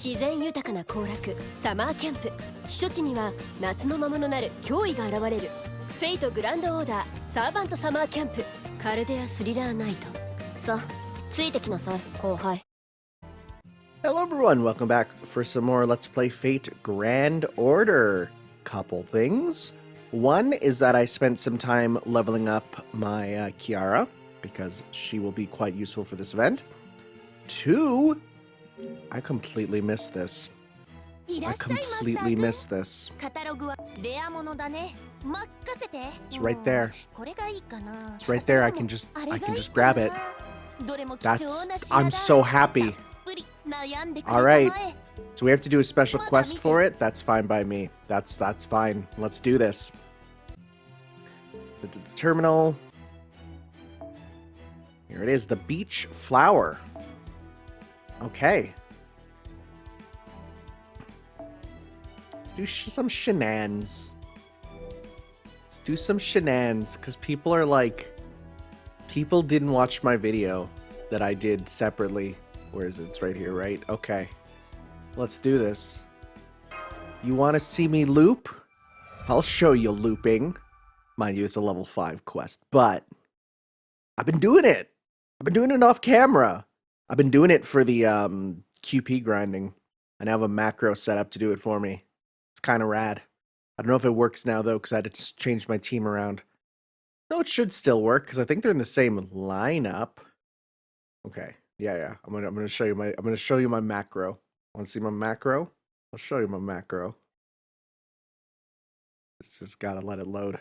自然豊かな行楽サマーキャンプ。避暑地には夏の魔物なる脅威が現れる。フェイトグランドオーダーサーバントサマーキャンプカルデアスリラーナイト。さあついてきなさい後輩。 Hello everyone, welcome back for some more Let's Play Fate Grand Order. Couple things. One is that I spent some time leveling up my Kiara, because she will be quite useful for this event. Two, I completely missed this. I completely missed this. It's right there. It's right there. I can just grab it. I'm so happy. Alright, so we have to do a special quest for it. That's fine by me. That's fine. Let's do this. The terminal. Here it is, the beach flower. Okay. Let's do some shenanigans. Let's do some shenanigans, because people are like... People didn't watch my video that I did separately. Where is it? It's right here, right? Okay. Let's do this. You want to see me loop? I'll show you looping. Mind you, it's a level 5 quest, but I've been doing it. I've been doing it off camera. I've been doing it for the QP grinding. I now have a macro set up to do it for me. It's kind of rad. I don't know if it works now, though, because I had to change my team around. No, it should still work, because I think they're in the same lineup. Okay. Yeah. I'm gonna show you my macro. Want to see my macro? I'll show you my macro. It's just gotta let it load.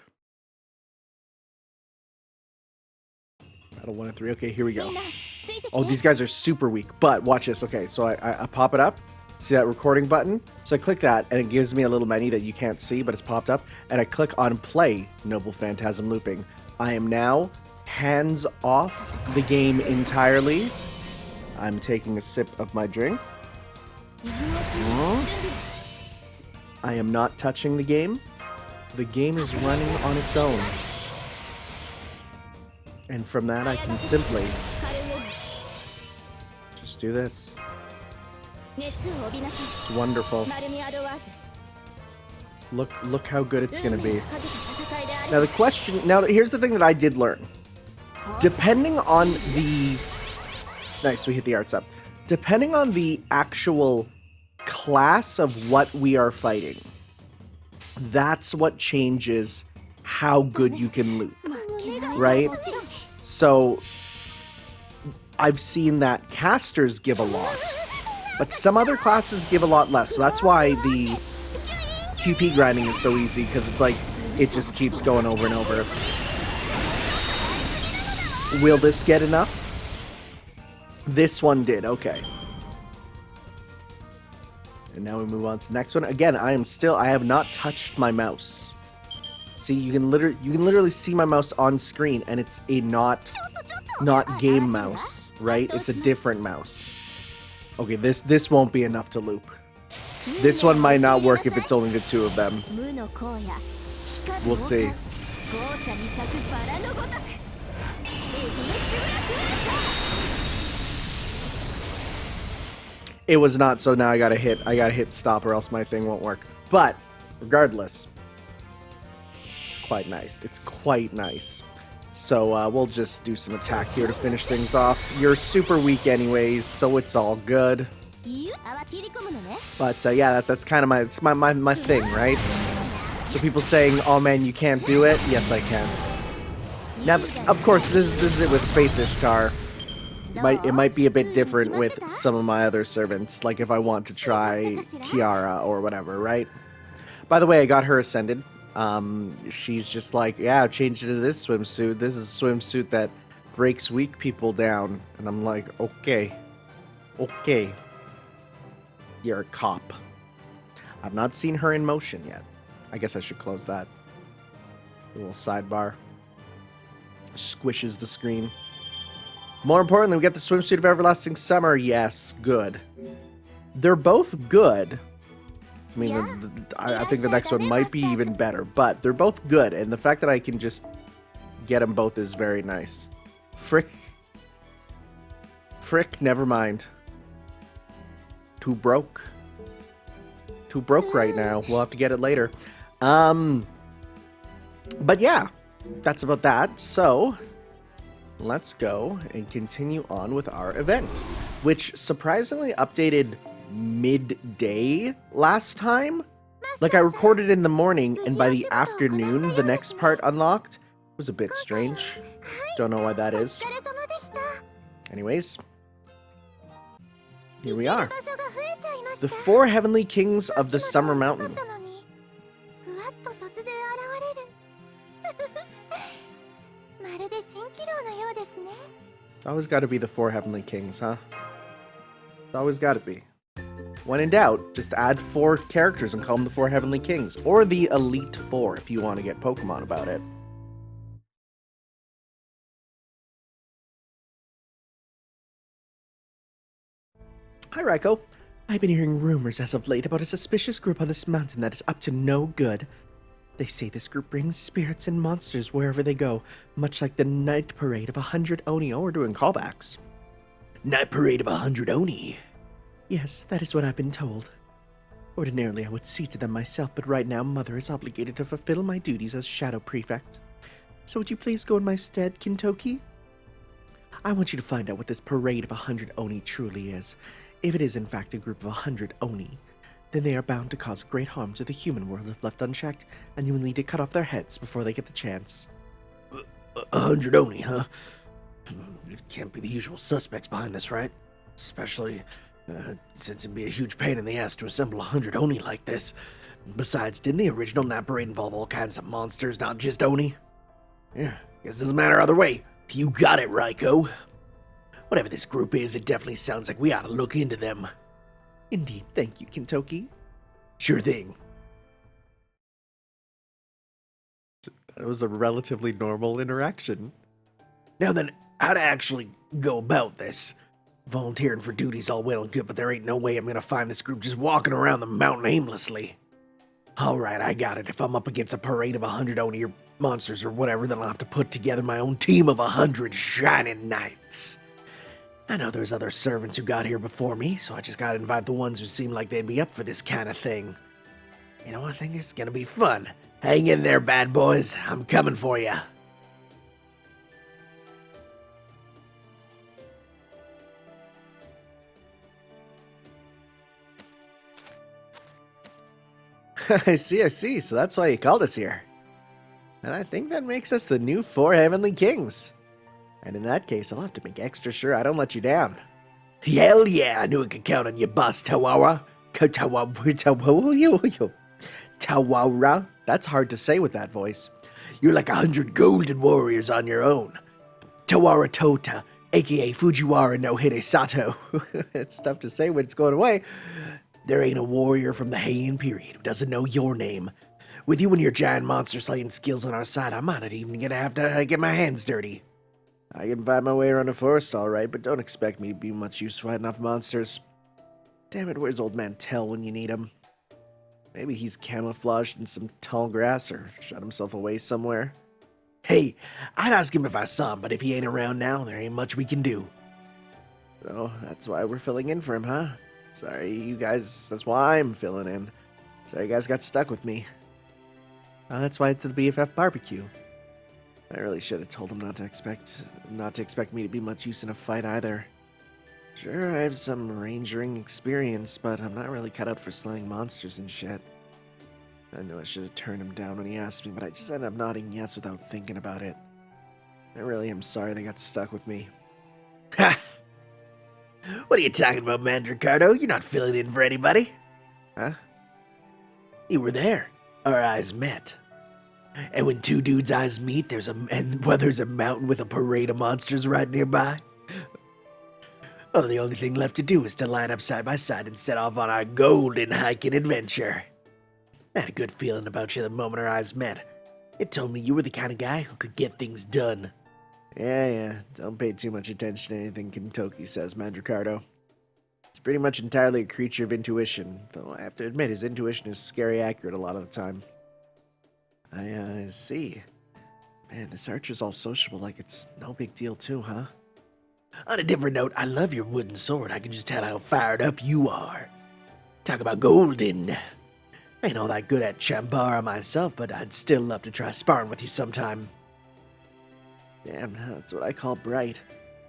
Battle 1 and 3. Okay, here we go. Oh, these guys are super weak, but watch this. Okay, so I pop it up. See that recording button? So I click that, and it gives me a little menu that you can't see, but it's popped up. And I click on Play Noble Phantasm Looping. I am now hands off the game entirely. I'm taking a sip of my drink. I am not touching the game. The game is running on its own. And from that, I can simply just do this. It's wonderful. Look how good it's going to be. Now the question, here's the thing that I did learn. Depending on the... Nice, we hit the arts up. Depending on the actual class of what we are fighting, that's what changes how good you can loop, right? So, I've seen that casters give a lot, but some other classes give a lot less. So that's why the QP grinding is so easy, because it's like, it just keeps going over and over. Will this get enough? This one did, okay. And now we move on to the next one. Again, I have not touched my mouse. See, you can literally see my mouse on screen, and it's a not game mouse, right? It's a different mouse. Okay, this won't be enough to loop. This one might not work if it's only the two of them. We'll see. It was not, so now I gotta hit stop or else my thing won't work. But, regardless, it's quite nice. It's quite nice. So, we'll just do some attack here to finish things off. You're super weak anyways, so it's all good. But, yeah, that's kind of my thing, right? So people saying, oh man, you can't do it? Yes, I can. Now, of course, this is it with Space Ishtar. It might be a bit different with some of my other servants, like if I want to try Kiara or whatever, right? By the way, I got her ascended. She's just like, yeah, I've changed it to this swimsuit. This is a swimsuit that breaks weak people down. And I'm like, okay. Okay. You're a cop. I've not seen her in motion yet. I guess I should close that. A little sidebar. Squishes the screen. More importantly, we get the swimsuit of Everlasting Summer. Yes, good. They're both good. I mean, I think the next one might be even better, but they're both good, and the fact that I can just get them both is very nice. Frick, never mind. too broke. Too broke right now. We'll have to get it later. But yeah, that's about that. So let's go and continue on with our event, which surprisingly updated midday last time. Like, I recorded in the morning, and by the afternoon, the next part unlocked. It was a bit strange. Don't know why that is. Anyways, here we are. The 4 heavenly kings of the Summer Mountain. It's always got to be the 4 heavenly kings, huh? It's always got to be. When in doubt, just add 4 characters and call them the 4 heavenly kings. Or the Elite 4 if you want to get Pokemon about it. Hi, Raiko. I've been hearing rumors as of late about a suspicious group on this mountain that is up to no good. They say this group brings spirits and monsters wherever they go, much like the night parade of 100 Oni. Oh, we're doing callbacks. Night parade of 100 Oni. Yes, that is what I've been told. Ordinarily, I would see to them myself, but right now, Mother is obligated to fulfill my duties as Shadow Prefect. So would you please go in my stead, Kintoki? I want you to find out what this parade of 100 Oni truly is. If it is in fact a group of 100 Oni, then they are bound to cause great harm to the human world if left unchecked, and you will need to cut off their heads before they get the chance. 100 Oni, huh? It can't be the usual suspects behind this, right? Especially since it'd be a huge pain in the ass to assemble 100 Oni like this. Besides, didn't the original Nat Parade involve all kinds of monsters, not just Oni? Yeah, guess it doesn't matter either way. You got it, Raiko. Whatever this group is, it definitely sounds like we ought to look into them. Indeed, thank you, Kintoki. Sure thing. That was a relatively normal interaction. Now then, how to actually go about this? Volunteering for duty's all well and good, but there ain't no way I'm gonna find this group just walking around the mountain aimlessly. Alright, I got it. If I'm up against a parade of 100 Oni or monsters or whatever, then I'll have to put together my own team of 100 shining knights. I know there's other servants who got here before me, so I just gotta invite the ones who seem like they'd be up for this kind of thing. You know, I think it's gonna be fun. Hang in there, bad boys. I'm coming for ya. I see. So that's why you called us here. And I think that makes us the new 4 heavenly kings. And in that case, I'll have to make extra sure I don't let you down. Hell yeah, I knew I could count on you, boss Tawara. Tawara? That's hard to say with that voice. You're like 100 golden warriors on your own. Tawara Tota, aka Fujiwara no Hidesato. It's tough to say when it's going away. There ain't a warrior from the Heian period who doesn't know your name. With you and your giant monster slaying skills on our side, I might not even gonna have to get my hands dirty. I can find my way around the forest alright, but don't expect me to be much use fighting off monsters. Damn it, where's old man Tell when you need him? Maybe he's camouflaged in some tall grass or shut himself away somewhere. Hey, I'd ask him if I saw him, but if he ain't around now, there ain't much we can do. So, that's why we're filling in for him, huh? Sorry, you guys, that's why I'm filling in. Sorry you guys got stuck with me. That's why it's the BFF barbecue. I really should have told him not to expect me to be much use in a fight either. Sure, I have some rangering experience, but I'm not really cut out for slaying monsters and shit. I knew I should have turned him down when he asked me, but I just ended up nodding yes without thinking about it. I really am sorry they got stuck with me. Ha! What are you talking about, Mandricardo? You're not filling in for anybody. Huh? You were there. Our eyes met. And when 2 dudes' eyes meet, there's a mountain with a parade of monsters right nearby. Oh, the only thing left to do is to line up side by side and set off on our golden hiking adventure. I had a good feeling about you the moment our eyes met. It told me you were the kind of guy who could get things done. Yeah, don't pay too much attention to anything Kintoki says, Mandricardo. It's pretty much entirely a creature of intuition, though I have to admit his intuition is scary accurate a lot of the time. I see. Man, this archer's all sociable like it's no big deal too, huh? On a different note, I love your wooden sword. I can just tell how fired up you are. Talk about golden. Ain't all that good at Chambara myself, but I'd still love to try sparring with you sometime. Damn, that's what I call bright.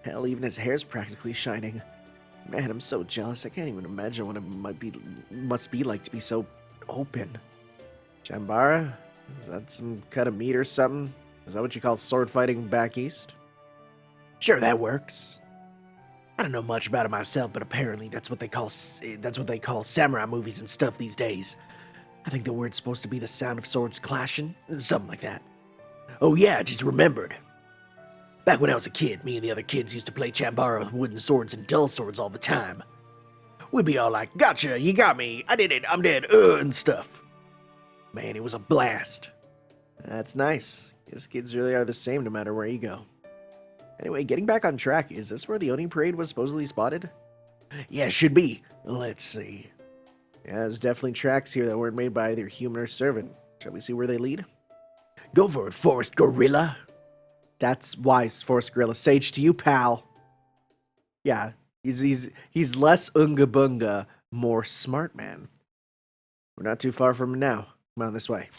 Hell, even his hair's practically shining. Man, I'm so jealous. I can't even imagine what it must be like to be so open. Chambara? Is that some kind of meat or something? Is that what you call sword fighting back east? Sure, that works. I don't know much about it myself, but apparently that's what they call samurai movies and stuff these days. I think the word's supposed to be the sound of swords clashing, something like that. Oh yeah, I just remembered. Back when I was a kid, me and the other kids used to play Chambara with wooden swords and dull swords all the time. We'd be all like, gotcha, you got me, I did it, I'm dead, and stuff. Man, it was a blast. That's nice. Guess kids really are the same no matter where you go. Anyway, getting back on track, is this where the Oni parade was supposedly spotted? Yeah, should be. Let's see. Yeah, there's definitely tracks here that weren't made by either human or servant. Shall we see where they lead? Go for it, Forest Gorilla. That's wise, Forest Gorilla. Sage to you, pal. Yeah, he's less unga bunga, more smart man. We're not too far from him now. Come on, this way.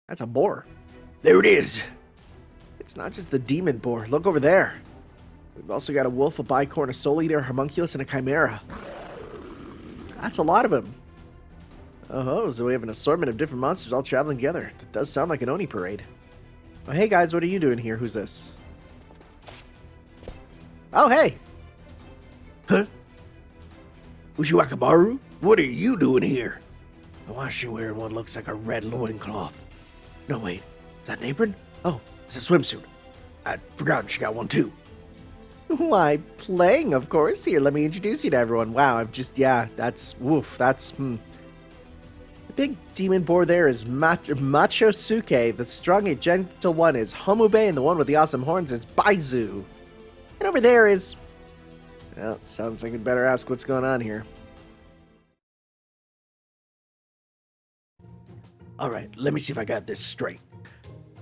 That's a boar. There it is. It's not just the demon boar. Look over there. We've also got a wolf, a bicorn, a soul eater, a homunculus, and a chimera. That's a lot of them. Oh, so we have an assortment of different monsters all traveling together. That does sound like an Oni parade. Oh, hey guys, what are you doing here? Who's this? Oh, hey. Huh? Ushiwakamaru? What are you doing here? Why is she wearing what looks like a red loincloth? No, wait. Is that an apron? Oh, it's a swimsuit. I'd forgotten she got one too. Why, playing, of course. Here, let me introduce you to everyone. Wow, that's, woof, that's, The big demon boar there is Machosuke, the strong and gentle one is Homube, and the one with the awesome horns is Baizu. And over there is... Well, sounds like I'd better ask what's going on here. Alright, let me see if I got this straight.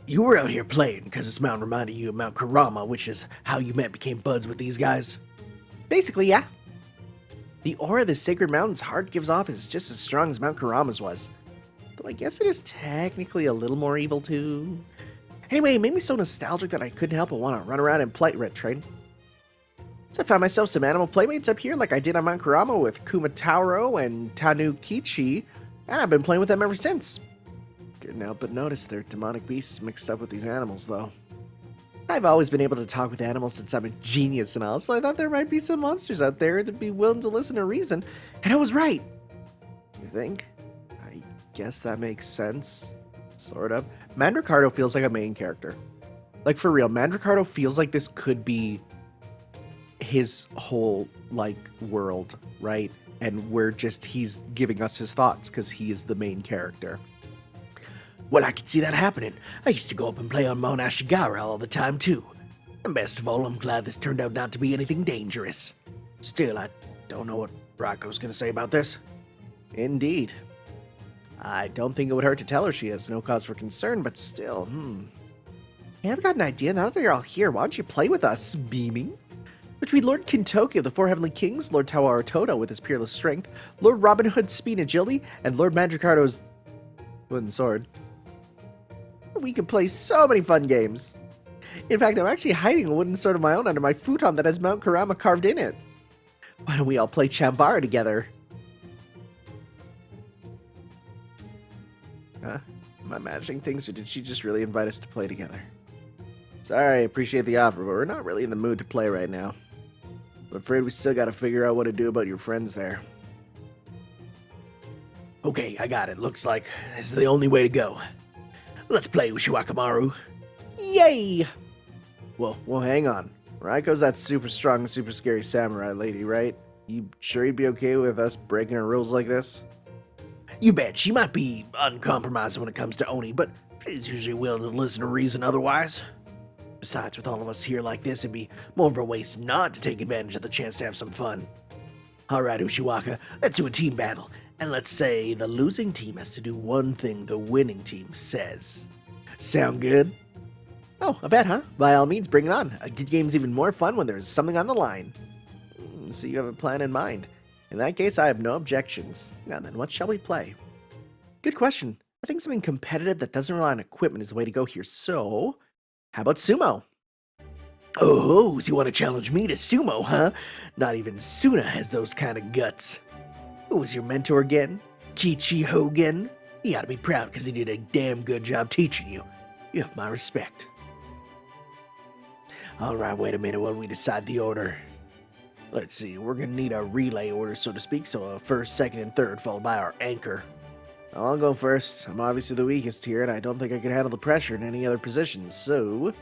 You were out here playing because this mountain reminded you of Mount Kurama, which is how you met and became buds with these guys? Basically, yeah. The aura the sacred mountain's heart gives off is just as strong as Mount Kurama's was. Though I guess it is technically a little more evil too. Anyway, it made me so nostalgic that I couldn't help but want to run around and play Red Train. So I found myself some animal playmates up here like I did on Mount Kurama with Kumataro and Tanukichi, and I've been playing with them ever since. Couldn't help but notice they're demonic beasts mixed up with these animals, though. I've always been able to talk with animals since I'm a genius and all, so I thought there might be some monsters out there that'd be willing to listen to reason, and I was right. You think? I guess that makes sense. Sort of. Mandricardo feels like a main character. Like, for real, Mandricardo feels like this could be his whole, like, world, right? And he's giving us his thoughts, because he is the main character. Well, I can see that happening. I used to go up and play on Mount Ashigara all the time, too. And best of all, I'm glad this turned out not to be anything dangerous. Still, I don't know what Rocco's gonna say about this. Indeed. I don't think it would hurt to tell her she has no cause for concern, but still, Hey, I've got an idea. Now that you're all here, why don't you play with us, beaming? Between Lord Kintoki of the Four Heavenly Kings, Lord Tawara Todo with his peerless strength, Lord Robin Hood's speed and agility, and Lord Mandricardo's wooden sword, we can play so many fun games. In fact, I'm actually hiding a wooden sword of my own under my futon that has Mount Kurama carved in it. Why don't we all play Chambara together? Huh? Am I imagining things, or did she just really invite us to play together? Sorry, I appreciate the offer, but we're not really in the mood to play right now. I'm afraid we still gotta figure out what to do about your friends there. Okay, I got it. Looks like this is the only way to go. Let's play Ushiwakamaru. Yay! Well, hang on. Raiko's that super strong, super scary samurai lady, right? You sure you'd be okay with us breaking her rules like this? You bet. She might be uncompromising when it comes to Oni, but she's usually willing to listen to reason otherwise. Besides, with all of us here like this, it'd be more of a waste not to take advantage of the chance to have some fun. Alright, Ushiwaka, let's do a team battle. And let's say the losing team has to do one thing the winning team says. Sound good? Oh, a bet, huh? By all means, bring it on. A good game's even more fun when there's something on the line. So you have a plan in mind. In that case, I have no objections. Now then, what shall we play? Good question. I think something competitive that doesn't rely on equipment is the way to go here. So, how about sumo? Oh, so you want to challenge me to sumo, huh? Not even Suna has those kind of guts. Who was your mentor again? Kichi Hogan? You ought to be proud because he did a damn good job teaching you. You have my respect. Alright, wait a minute while we decide the order. Let's see, we're gonna need a relay order, so to speak, so a first, second, and third, followed by our anchor. I'll go first. I'm obviously the weakest here, and I don't think I can handle the pressure in any other position, so...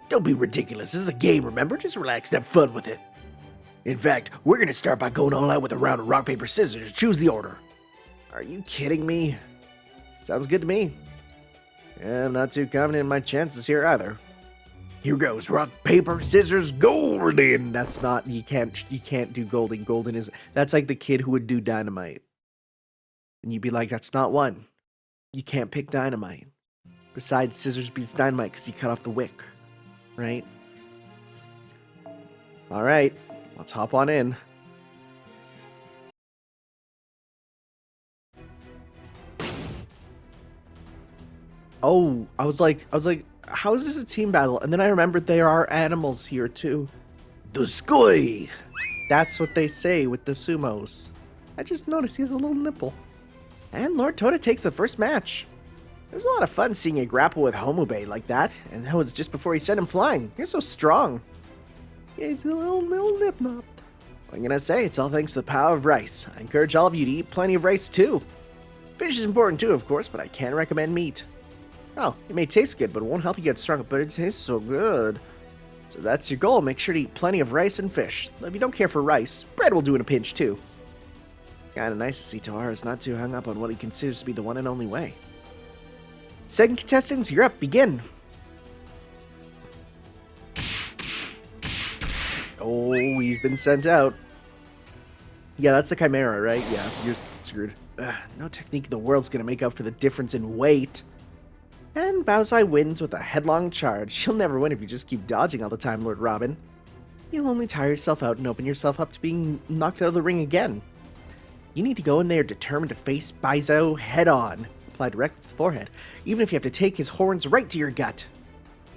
Don't be ridiculous, this is a game, remember? Just relax and have fun with it. In fact, we're gonna start by going all out with a round of rock, paper, scissors. Choose the order. Are you kidding me? Sounds good to me. Yeah, I'm not too confident in my chances here either. Here goes, rock, paper, scissors, golden. That's not, you can't do golden. Golden is, that's like the kid who would do dynamite. And you'd be like, that's not one. You can't pick dynamite. Besides, scissors beats dynamite because you cut off the wick. Right? Alright, let's hop on in. Oh, I was like, how is this a team battle? And then I remembered there are animals here too. The skoy! That's what they say with the sumos. I just noticed he has a little nipple. And Lord Toda takes the first match. It was a lot of fun seeing a grapple with Homube like that, and that was just before he sent him flying. You're so strong. Yeah, he's a little nip knot. What I'm gonna say, it's all thanks to the power of rice. I encourage all of you to eat plenty of rice too. Fish is important too, of course, but I can't recommend meat. Oh, it may taste good, but it won't help you get stronger, but it tastes so good. So that's your goal, make sure to eat plenty of rice and fish. If you don't care for rice, bread will do in a pinch too. Kinda nice to see Tohara's not too hung up on what he considers to be the one and only way. Second contestants, you're up, begin. Oh, he's been sent out. Yeah, that's the Chimera, right? Yeah, you're screwed. No technique in the world's gonna make up for the difference in weight. And Baozai wins with a headlong charge. She'll never win if you just keep dodging all the time, Lord Robin. You'll only tire yourself out and open yourself up to being knocked out of the ring again. You need to go in there determined to face Baozai head on. Apply directly to the forehead, even if you have to take his horns right to your gut.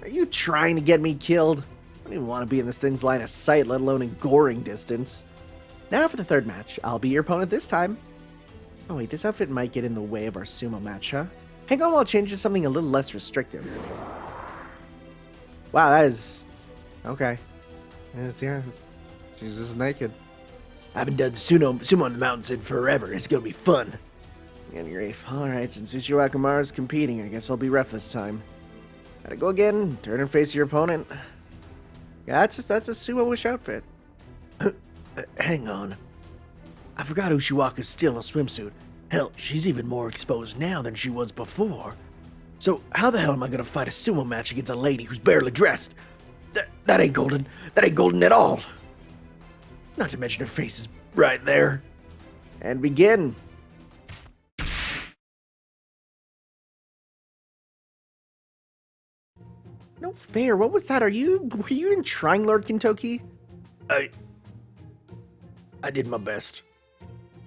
Are you trying to get me killed? I don't even want to be in this thing's line of sight, let alone in goring distance. Now for the third match. I'll be your opponent this time. Oh wait, this outfit might get in the way of our sumo match, huh? Hang on while it changes to something a little less restrictive. Wow, that is... okay. Yeah, she's just naked. I haven't done sumo on the mountains in forever. It's gonna be fun. And you're Rafe. Alright, since Uchiwa Akamaru's competing, I guess I'll be rough this time. Gotta go again, turn and face your opponent. Yeah, that's a sumo-ish outfit. Hang on. I forgot Ushiwaka's still in a swimsuit. Hell, she's even more exposed now than she was before. So how the hell am I gonna fight a sumo match against a lady who's barely dressed? That ain't golden. That ain't golden at all. Not to mention her face is right there. And begin. No fair. What was that? Were you even trying, Lord Kintoki? I did my best.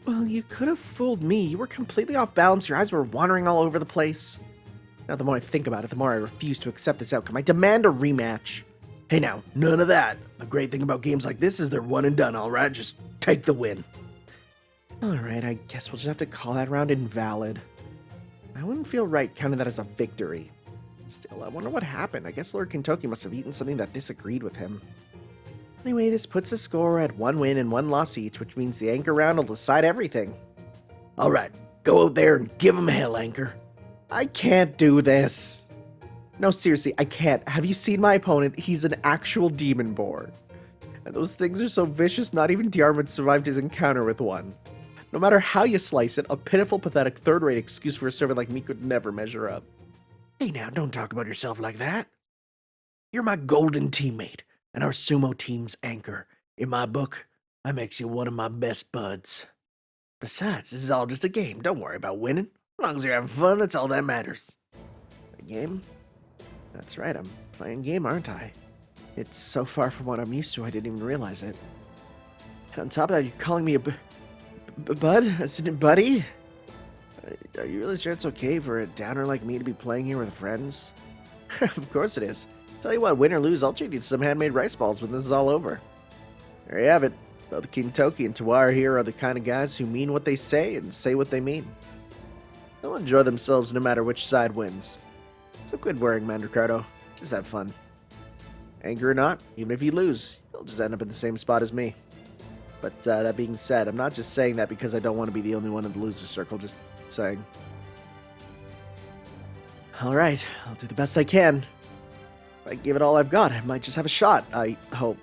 Well, you could have fooled me. You were completely off balance. Your eyes were wandering all over the place. Now, the more I think about it, the more I refuse to accept this outcome. I demand a rematch. Hey now, none of that. The great thing about games like this is they're one and done, alright? Just take the win. Alright, I guess we'll just have to call that round invalid. I wouldn't feel right counting that as a victory. Still, I wonder what happened. I guess Lord Kintoki must have eaten something that disagreed with him. Anyway, this puts the score at 1 win and 1 loss each, which means the anchor round will decide everything. Alright, go out there and give him hell, Anchor. I can't do this. No, seriously, I can't. Have you seen my opponent? He's an actual demon boar. And those things are so vicious, not even Diarmid survived his encounter with one. No matter how you slice it, a pitiful, pathetic, third-rate excuse for a servant like me could never measure up. Hey now, don't talk about yourself like that. You're my golden teammate, and our sumo team's anchor. In my book, that makes you one of my best buds. Besides, this is all just a game. Don't worry about winning. As long as you're having fun, that's all that matters. A game? That's right, I'm playing game, aren't I? It's so far from what I'm used to, I didn't even realize it. And on top of that, you're calling me a bud? Isn't it buddy? Are you really sure it's okay for a downer like me to be playing here with friends? Of course it is. Tell you what, win or lose, I'll treat you to some handmade rice balls when this is all over. There you have it. Both King Toki and Tawara here are the kind of guys who mean what they say and say what they mean. They'll enjoy themselves no matter which side wins. So quit worrying, man, Ricardo. Just have fun. Angry or not, even if you lose, you'll just end up in the same spot as me. But that being said, I'm not just saying that because I don't want to be the only one in the loser circle, just saying. Alright, I'll do the best I can. If I give it all I've got, I might just have a shot, I hope.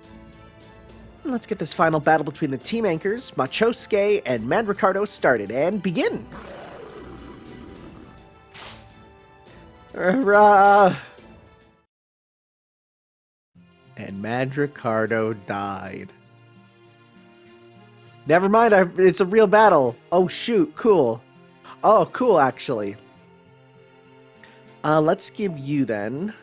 Let's get this final battle between the team anchors, Machosuke and Mandricardo started, and begin! Hurrah! And Mandricardo died. Never mind, it's a real battle. Oh shoot, cool. Oh, cool, actually. Let's give you then...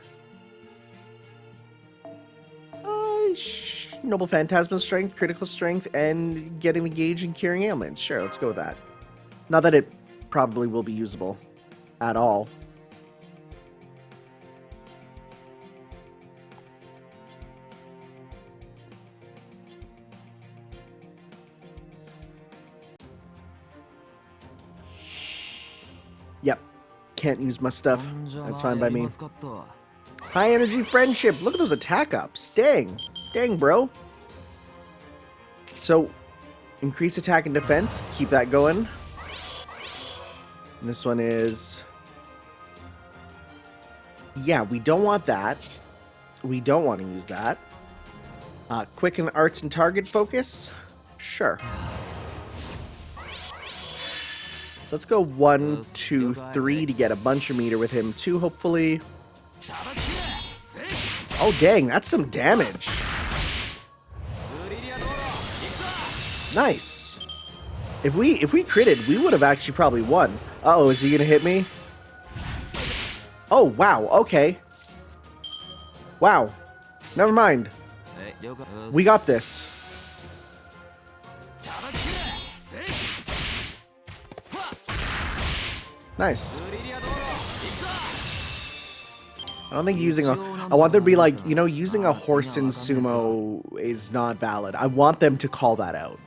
Noble Phantasmal Strength, Critical Strength, and Getting Engaged and Curing Ailments. Sure, let's go with that. Not that it probably will be usable at all. Yep, can't use my stuff. That's fine by me. High energy friendship. Look at those attack ups. Dang. Dang, bro. So, increase attack and defense. Keep that going. And this one is... Yeah, we don't want that. We don't want to use that. Quicken arts and target focus. Sure. So let's go 1, 2, 3 to get a bunch of meter with him. 2, hopefully. Oh, dang, that's some damage. Nice. If we critted, we would have actually probably won. Uh-oh, is he gonna hit me? Oh, wow, okay. Wow. Never mind. We got this. Nice. I don't think using a... I want there to be like, you know, using a horse in sumo is not valid. I want them to call that out.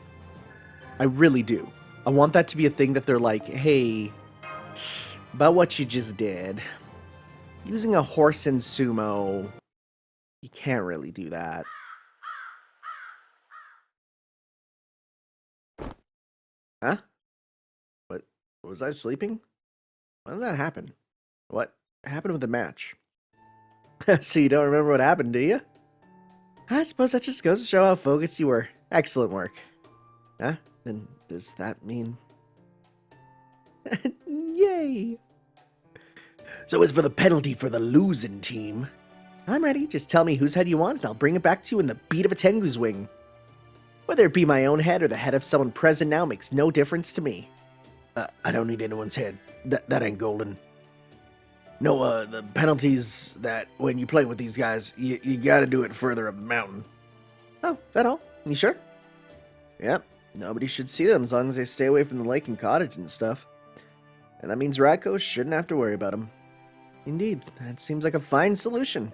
I really do. I want that to be a thing that they're like, hey, about what you just did. Using a horse in sumo, you can't really do that. Huh? What? Was I sleeping? When did that happen? What happened with the match? So you don't remember what happened, do you? I suppose that just goes to show how focused you were. Excellent work. Huh? Then does that mean... Yay! So as for the penalty for the losing team... I'm ready. Just tell me whose head you want, and I'll bring it back to you in the beat of a Tengu's wing. Whether it be my own head or the head of someone present now makes no difference to me. I don't need anyone's head. That ain't golden. No, the penalties that when you play with these guys, you gotta do it further up the mountain. Oh, is that all? You sure? Yep. Nobody should see them as long as they stay away from the lake and cottage and stuff. And that means Raiko shouldn't have to worry about them. Indeed, that seems like a fine solution.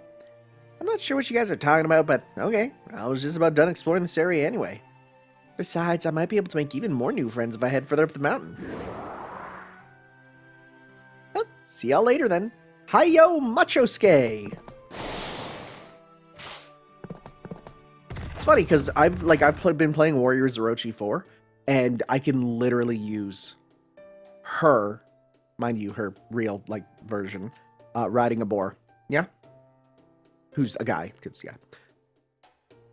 I'm not sure what you guys are talking about, but okay. I was just about done exploring this area anyway. Besides, I might be able to make even more new friends if I head further up the mountain. Well, see y'all later then. Hi-yo, Machosuke! It's funny, because I've been playing Warriors Orochi 4, and I can literally use her, mind you, her real, version, riding a boar. Yeah? Who's a guy, because, yeah.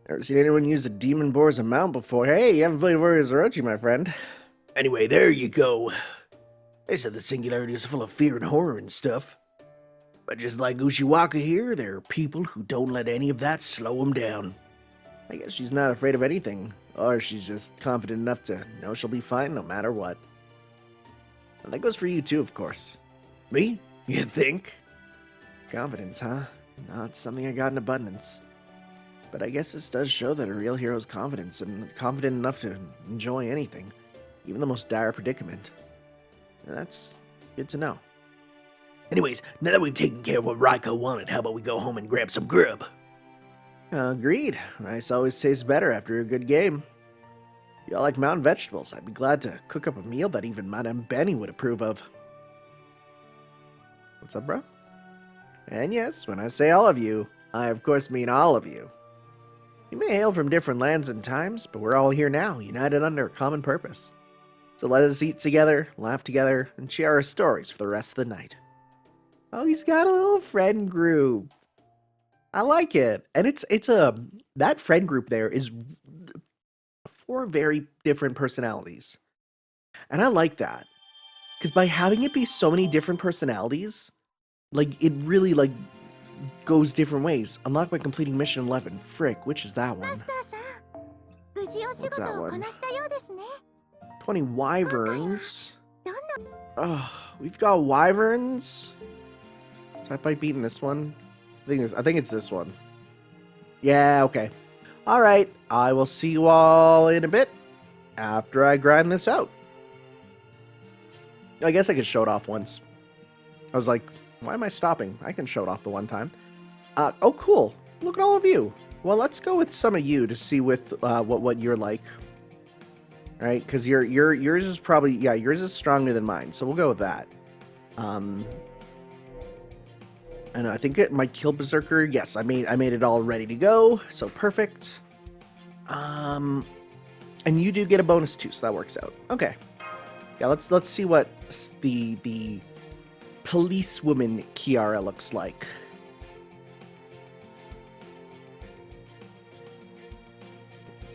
Never seen anyone use a demon boar as a mount before. Hey, you haven't played Warriors Orochi, my friend. Anyway, there you go. They said the singularity is full of fear and horror and stuff. But just like Ushiwaka here, there are people who don't let any of that slow them down. I guess she's not afraid of anything. Or she's just confident enough to know she'll be fine no matter what. And that goes for you too, of course. Me? You think? Confidence, huh? Not something I got in abundance. But I guess this does show that a real hero's confidence and confident enough to enjoy anything, even the most dire predicament. And that's good to know. Anyways, now that we've taken care of what Raiko wanted, how about we go home and grab some grub? Agreed. Rice always tastes better after a good game. If y'all like mountain vegetables, I'd be glad to cook up a meal that even Madame Benny would approve of. What's up, bro? And yes, when I say all of you, I of course mean all of you. You may hail from different lands and times, but we're all here now, united under a common purpose. So let us eat together, laugh together, and share our stories for the rest of the night. Oh, he's got a little friend group. I like it. And that friend group there is 4 very different personalities. And I like that. Because by having it be so many different personalities, like, it really, like, goes different ways. Unlocked by completing mission 11. Frick, which is that one? What's that one? 20 wyverns. Oh, we've got wyverns. Type by beating this one. I think it's this one. Yeah, okay. Alright, I will see you all in a bit after I grind this out. I guess I could show it off once. I was like, why am I stopping? I can show it off the one time. Oh, cool. Look at all of you. Well, let's go with some of you to see what you're like. All right, because yours is probably, yeah, yours is stronger than mine, so we'll go with that. And I think my kill berserker, yes, I made it all ready to go, so perfect. And you do get a bonus too, so that works out. Okay, yeah, let's see what the policewoman Kiara looks like.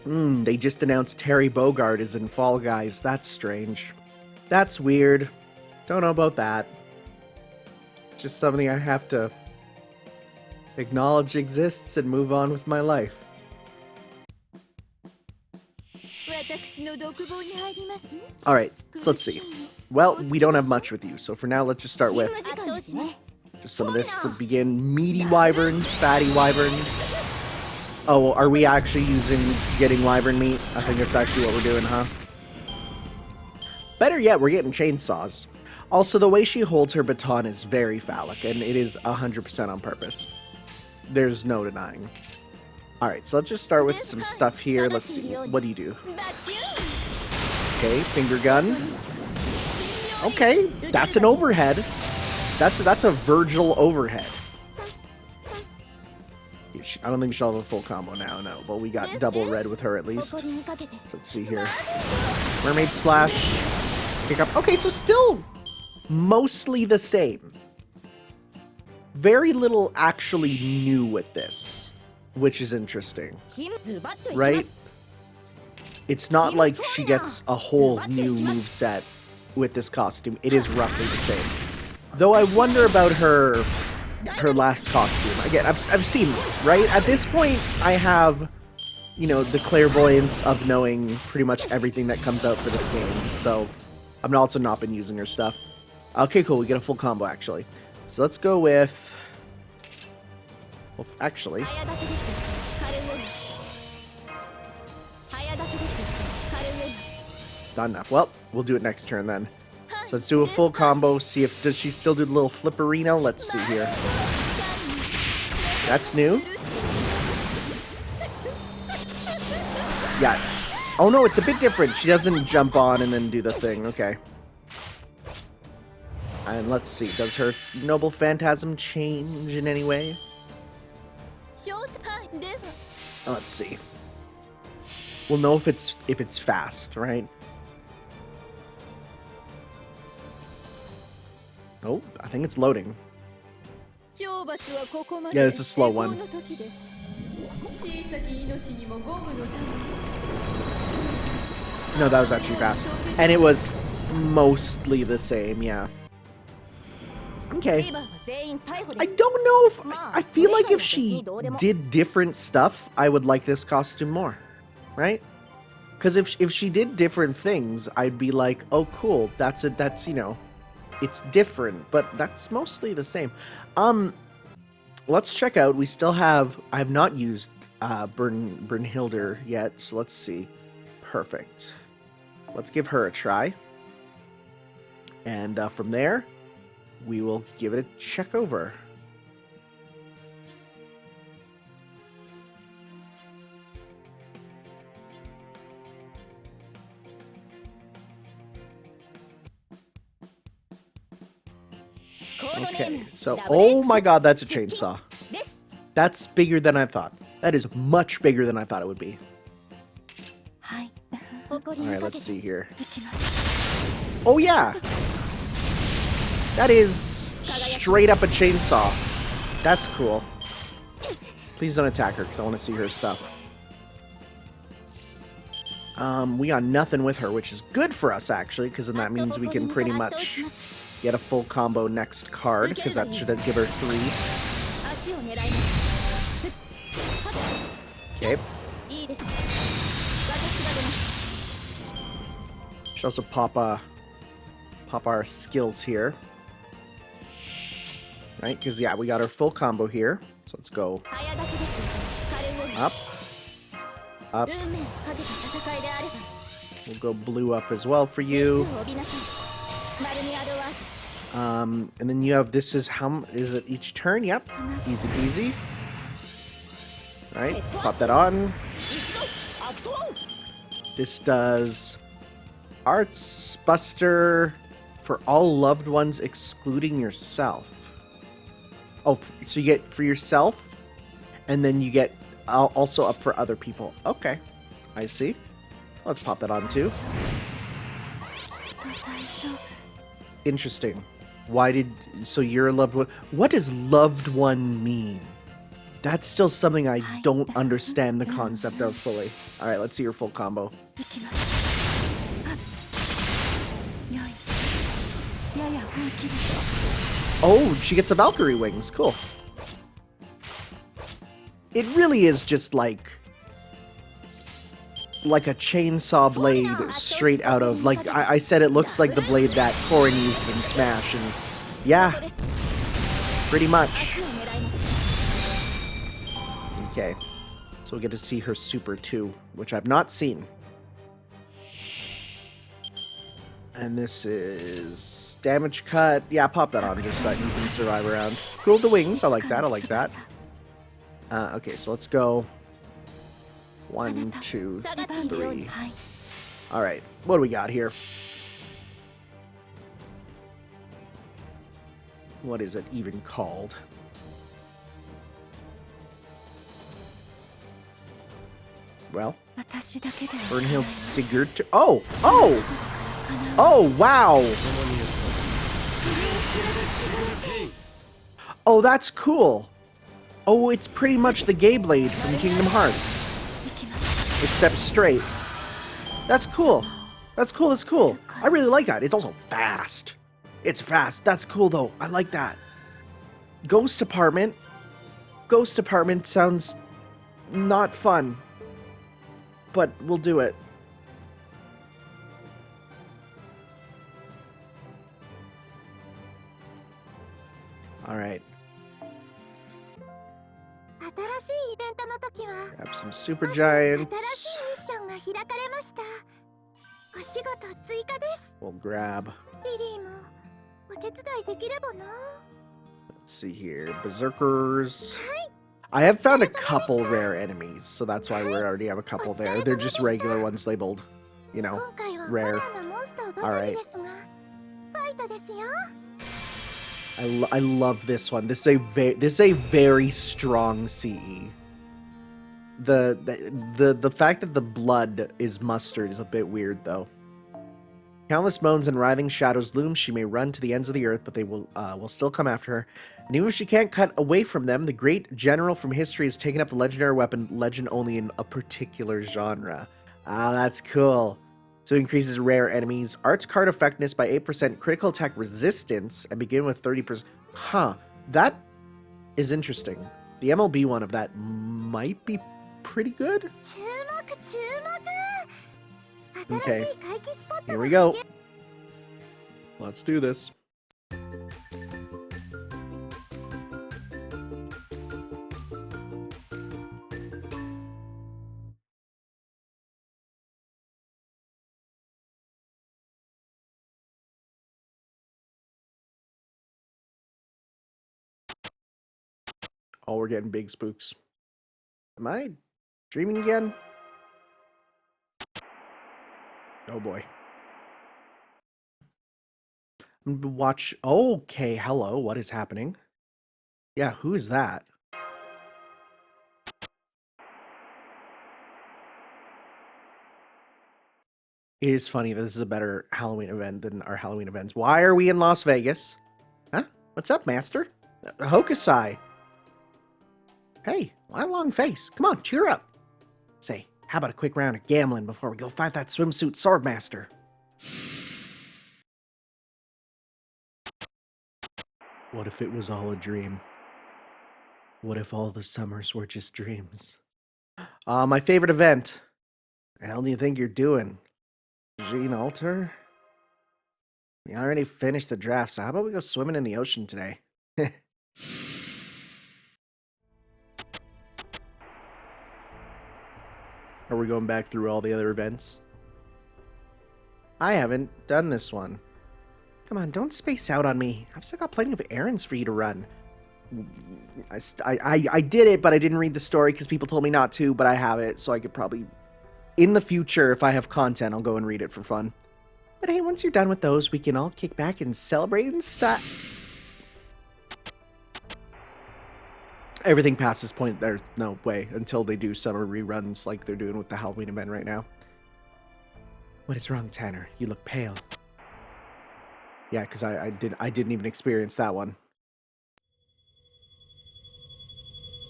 They just announced Terry Bogard is in Fall Guys. That's strange. That's weird. Don't know about that. Just something I have to acknowledge exists and move on with my life. Alright, so let's see. Well, we don't have much with you, so for now let's just start with just some of this to begin. Meaty wyverns, fatty wyverns. Oh, are we actually getting wyvern meat? I think that's actually what we're doing, huh? Better yet, we're getting chainsaws. Also, the way she holds her baton is very phallic, and it is 100% on purpose. There's no denying. Alright, so let's just start with some stuff here. Let's see. What do you do? Okay, finger gun. Okay, that's an overhead. That's a Virgil overhead. I don't think she'll have a full combo now, no. But we got double red with her at least. So let's see here. Mermaid splash. Pick up. Okay, so still mostly the same. Very little actually new with this, which is interesting. Right? It's not like she gets a whole new moveset with this costume. It is roughly the same. Though I wonder about her last costume. Again, I've seen these, right? At this point, I have, you know, the clairvoyance of knowing pretty much everything that comes out for this game, so I've also not been using her stuff. Okay, cool, we get a full combo, actually. So let's go with... Well, actually... It's not enough. Well, we'll do it next turn, then. So let's do a full combo, see if, does she still do the little flipperino? Let's see here. That's new. Yeah. Oh no, it's a bit different. She doesn't jump on and then do the thing. Okay. And let's see, does her Noble Phantasm change in any way? Let's see. We'll know if it's fast, right? Oh, I think it's loading. Yeah, it's a slow one. No, that was actually fast. And it was mostly the same, yeah. Okay. I don't know if... I feel like if she did different stuff, I would like this costume more. Right? Because if she did different things, I'd be like, oh, cool. That's, you know... It's different, but that's mostly the same. let's check out. We still have. I have not used Brynhildr yet, so let's see. Perfect. Let's give her a try, and from there, we will give it a check over. Okay, so, oh my god, that's a chainsaw. That's bigger than I thought. That is much bigger than I thought it would be. Alright, let's see here. Oh yeah! That is straight up a chainsaw. That's cool. Please don't attack her, because I want to see her stuff. We got nothing with her, which is good for us, actually, because then that means we can pretty much get a full combo next card, because that should give her 3. Okay. Should also pop our skills here. Right, because yeah, we got our full combo here. So let's go up. Up. We'll go blue up as well for you. And then you have, this is how, is it each turn? Yep. Easy peasy. Right, pop that on. This does Arts Buster for all loved ones excluding yourself. Oh, so you get for yourself, and then you get also up for other people. Okay, I see. Let's pop that on too. Interesting. Why did, so you're a loved one? What does loved one mean? That's still something I don't understand the concept of fully. Alright, let's see your full combo. Oh, she gets a Valkyrie wings. Cool. It really is just like a chainsaw blade straight out of, like I said, it looks like the blade that Korrin uses in Smash, and yeah, pretty much. Okay, so we'll get to see her super too, which I've not seen. And this is damage cut. Yeah, pop that on just so that you can survive around. Cool, the wings. I like that. I like that. Okay, so let's go. 1, 2, 3. All right, what do we got here? What is it even called? Well, Brynhild Sigurd. Oh! Oh! Oh, wow! Oh, that's cool. Oh, it's pretty much the Gay Blade from Kingdom Hearts. Except straight. That's cool. That's cool, that's cool. I really like that. It's also fast. It's fast. That's cool, though. I like that. Ghost Apartment. Ghost Apartment sounds not fun. But we'll do it. Alright. Grab some super giants. We'll grab. Let's see here. Berserkers. I have found a couple rare enemies, so that's why we already have a couple there. They're just regular ones labeled, you know, rare. Alright. I love this one. This is a very strong CE. The fact that the blood is mustard is a bit weird, though. Countless moans and writhing shadows loom. She may run to the ends of the earth, but they will still come after her. And even if she can't cut away from them, the great general from history has taken up the legendary weapon, legend only in a particular genre. Ah, that's cool. So it increases rare enemies. Arts card effectiveness by 8%, critical attack resistance, and begin with 30%. Huh, that is interesting. The MLB one of that might be pretty good. Okay, here we go. Let's do this. Oh, we're getting big spooks. Am I dreaming again? Oh boy. Watch. Okay, hello. What is happening? Yeah, who is that? It is funny that this is a better Halloween event than our Halloween events. Why are we in Las Vegas? Huh? What's up, Master? Hokusai. Hey, why long face? Come on, cheer up. Say, how about a quick round of gambling before we go fight that swimsuit swordmaster? What if it was all a dream? What if all the summers were just dreams? My favorite event. The hell do you think you're doing? Gene Alter? We already finished the draft, so how about we go swimming in the ocean today? Are we going back through all the other events? I haven't done this one. Come on, don't space out on me. I've still got plenty of errands for you to run. I did it, but I didn't read the story because people told me not to, but I have it, so I could probably... In the future, if I have content, I'll go and read it for fun. But hey, once you're done with those, we can all kick back and celebrate and stuff. Everything past this point, there's no way until they do summer reruns like they're doing with the Halloween event right now. What is wrong, Tanner? You look pale. Yeah, because I didn't even experience that one.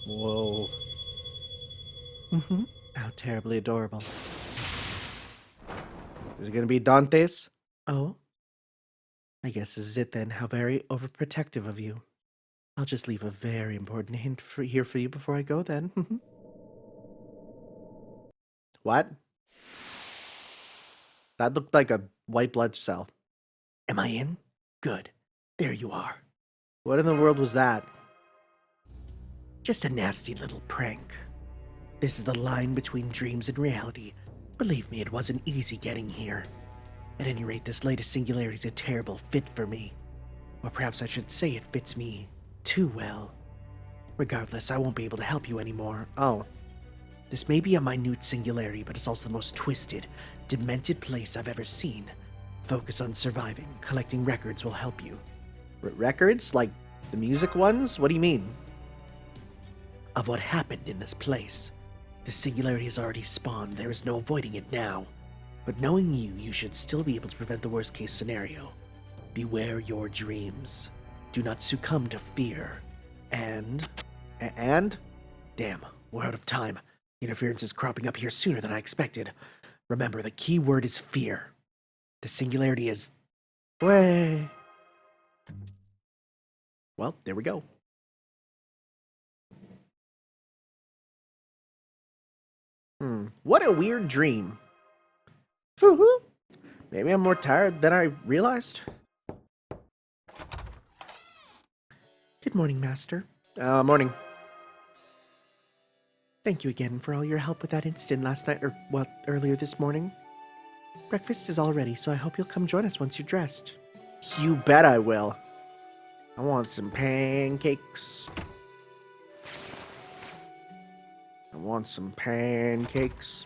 Whoa. How terribly adorable. Is it gonna be Dante's? Oh? I guess this is it then. How very overprotective of you. I'll just leave a very important hint here for you before I go then. What? That looked like a white blood cell. Am I in? Good. There you are. What in the world was that? Just a nasty little prank. This is the line between dreams and reality. Believe me, it wasn't easy getting here. At any rate, this latest singularity is a terrible fit for me. Or perhaps I should say it fits me too well. Regardless, I won't be able to help you anymore. Oh. This may be a minute singularity, but it's also the most twisted, demented place I've ever seen. Focus on surviving. Collecting records will help you. Records? Like the music ones? What do you mean? Of what happened in this place. The singularity has already spawned. There is no avoiding it now. But knowing you, you should still be able to prevent the worst case scenario. Beware your dreams. Do not succumb to fear. And? Damn, we're out of time. Interference is cropping up here sooner than I expected. Remember, the key word is fear. The singularity is... Way. Well, there we go. What a weird dream. Foo-hoo. Maybe I'm more tired than I realized. Good morning, Master. Morning. Thank you again for all your help with that incident last night, or, well, earlier this morning. Breakfast is all ready, so I hope you'll come join us once you're dressed. You bet I will. I want some pancakes. I want some pancakes.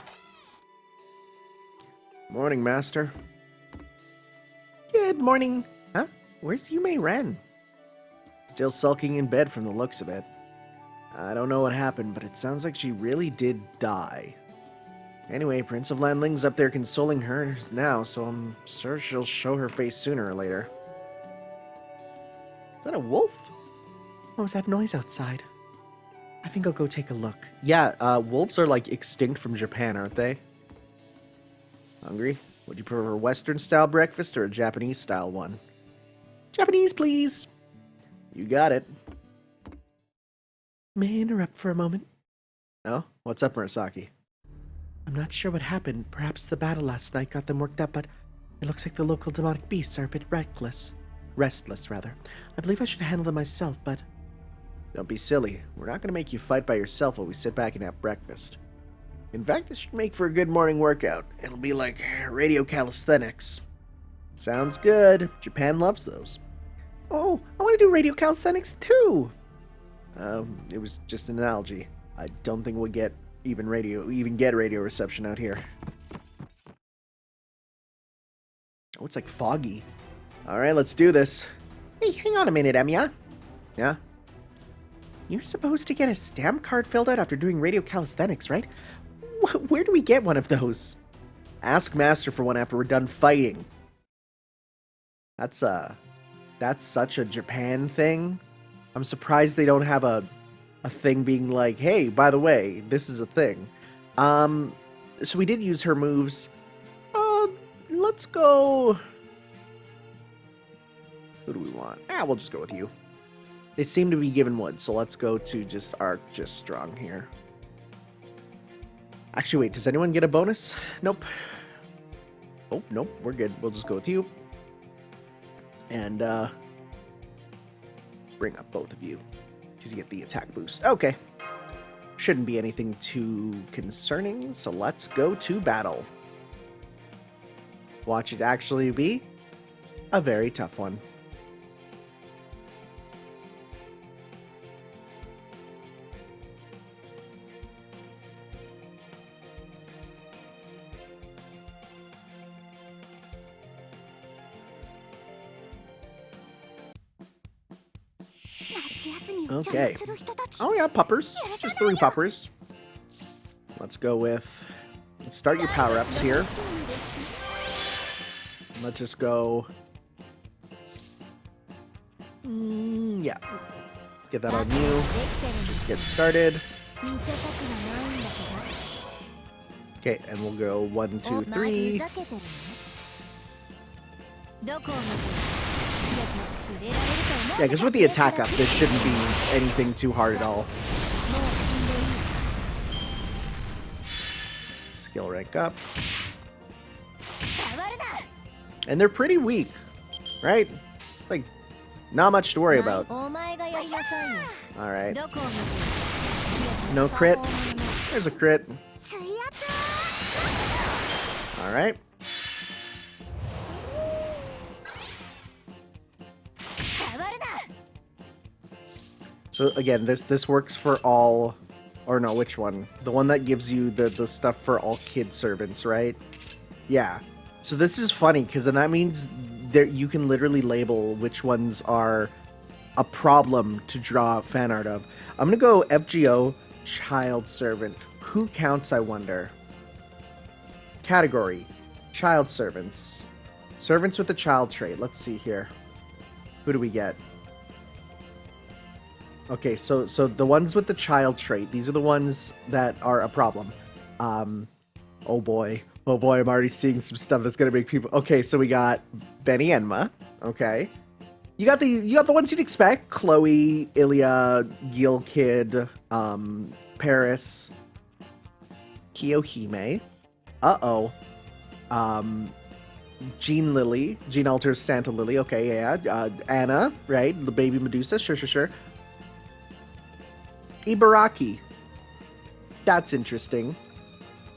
Morning, Master. Good morning. Huh? Where's Yume Ren? Still sulking in bed from the looks of it. I don't know what happened, but it sounds like she really did die. Anyway, Prince of Landling's up there consoling her now, so I'm sure she'll show her face sooner or later. Is that a wolf? What was that noise outside? I think I'll go take a look. Yeah, wolves are like extinct from Japan, aren't they? Hungry? Would you prefer a Western-style breakfast or a Japanese-style one? Japanese, please! You got it. May I interrupt for a moment? Oh? What's up, Murasaki? I'm not sure what happened. Perhaps the battle last night got them worked up, but it looks like the local demonic beasts are a bit restless, rather. I believe I should handle them myself, but... Don't be silly. We're not going to make you fight by yourself while we sit back and have breakfast. In fact, this should make for a good morning workout. It'll be like radio calisthenics. Sounds good. Japan loves those. Oh, I want to do radio calisthenics too! It was just an analogy. I don't think we'll get even radio reception out here. Oh, it's like foggy. All right, let's do this. Hey, hang on a minute, Emiya. Yeah? You're supposed to get a stamp card filled out after doing radio calisthenics, right? Where do we get one of those? Ask Master for one after we're done fighting. That's such a Japan thing. I'm surprised they don't have a thing being like, hey, by the way, this is a thing. So we did use her moves. Let's go. Who do we want? We'll just go with you. They seem to be given wood, so let's go to just Arc, just strong here. Actually, wait, does anyone get a bonus? Nope. Oh, nope, we're good. We'll just go with you. And, bring up both of you, because you get the attack boost. Okay. Shouldn't be anything too concerning, so let's go to battle. Watch it actually be a very tough one. Okay. Oh yeah, puppers. Just 3 puppers. Let's go with... Let's start your power-ups here. Let's just go... yeah. Let's get that on you. Just get started. Okay, and we'll go 1, 2, 3. Yeah, because with the attack up, this shouldn't be anything too hard at all. Skill rank up. And they're pretty weak, right? Like, not much to worry about. Alright. No crit. There's a crit. Alright. So again, this works for all, or no, which one? The one that gives you the stuff for all kid servants, right? Yeah. So this is funny, because then that means that you can literally label which ones are a problem to draw fan art of. I'm gonna go FGO, child servant. Who counts, I wonder? Category, child servants. Servants with a child trait. Let's see here. Who do we get? Okay, so the ones with the child trait, these are the ones that are a problem. Oh boy, I'm already seeing some stuff that's gonna make people. Okay, so we got Benny Enma. Okay, you got the ones you'd expect: Chloe, Ilya, Gil Kid, Paris, Kiyohime. Jean Lily, Jean Alters Santa Lily. Okay, yeah. Anna, right? The baby Medusa. Sure. Ibaraki. That's interesting.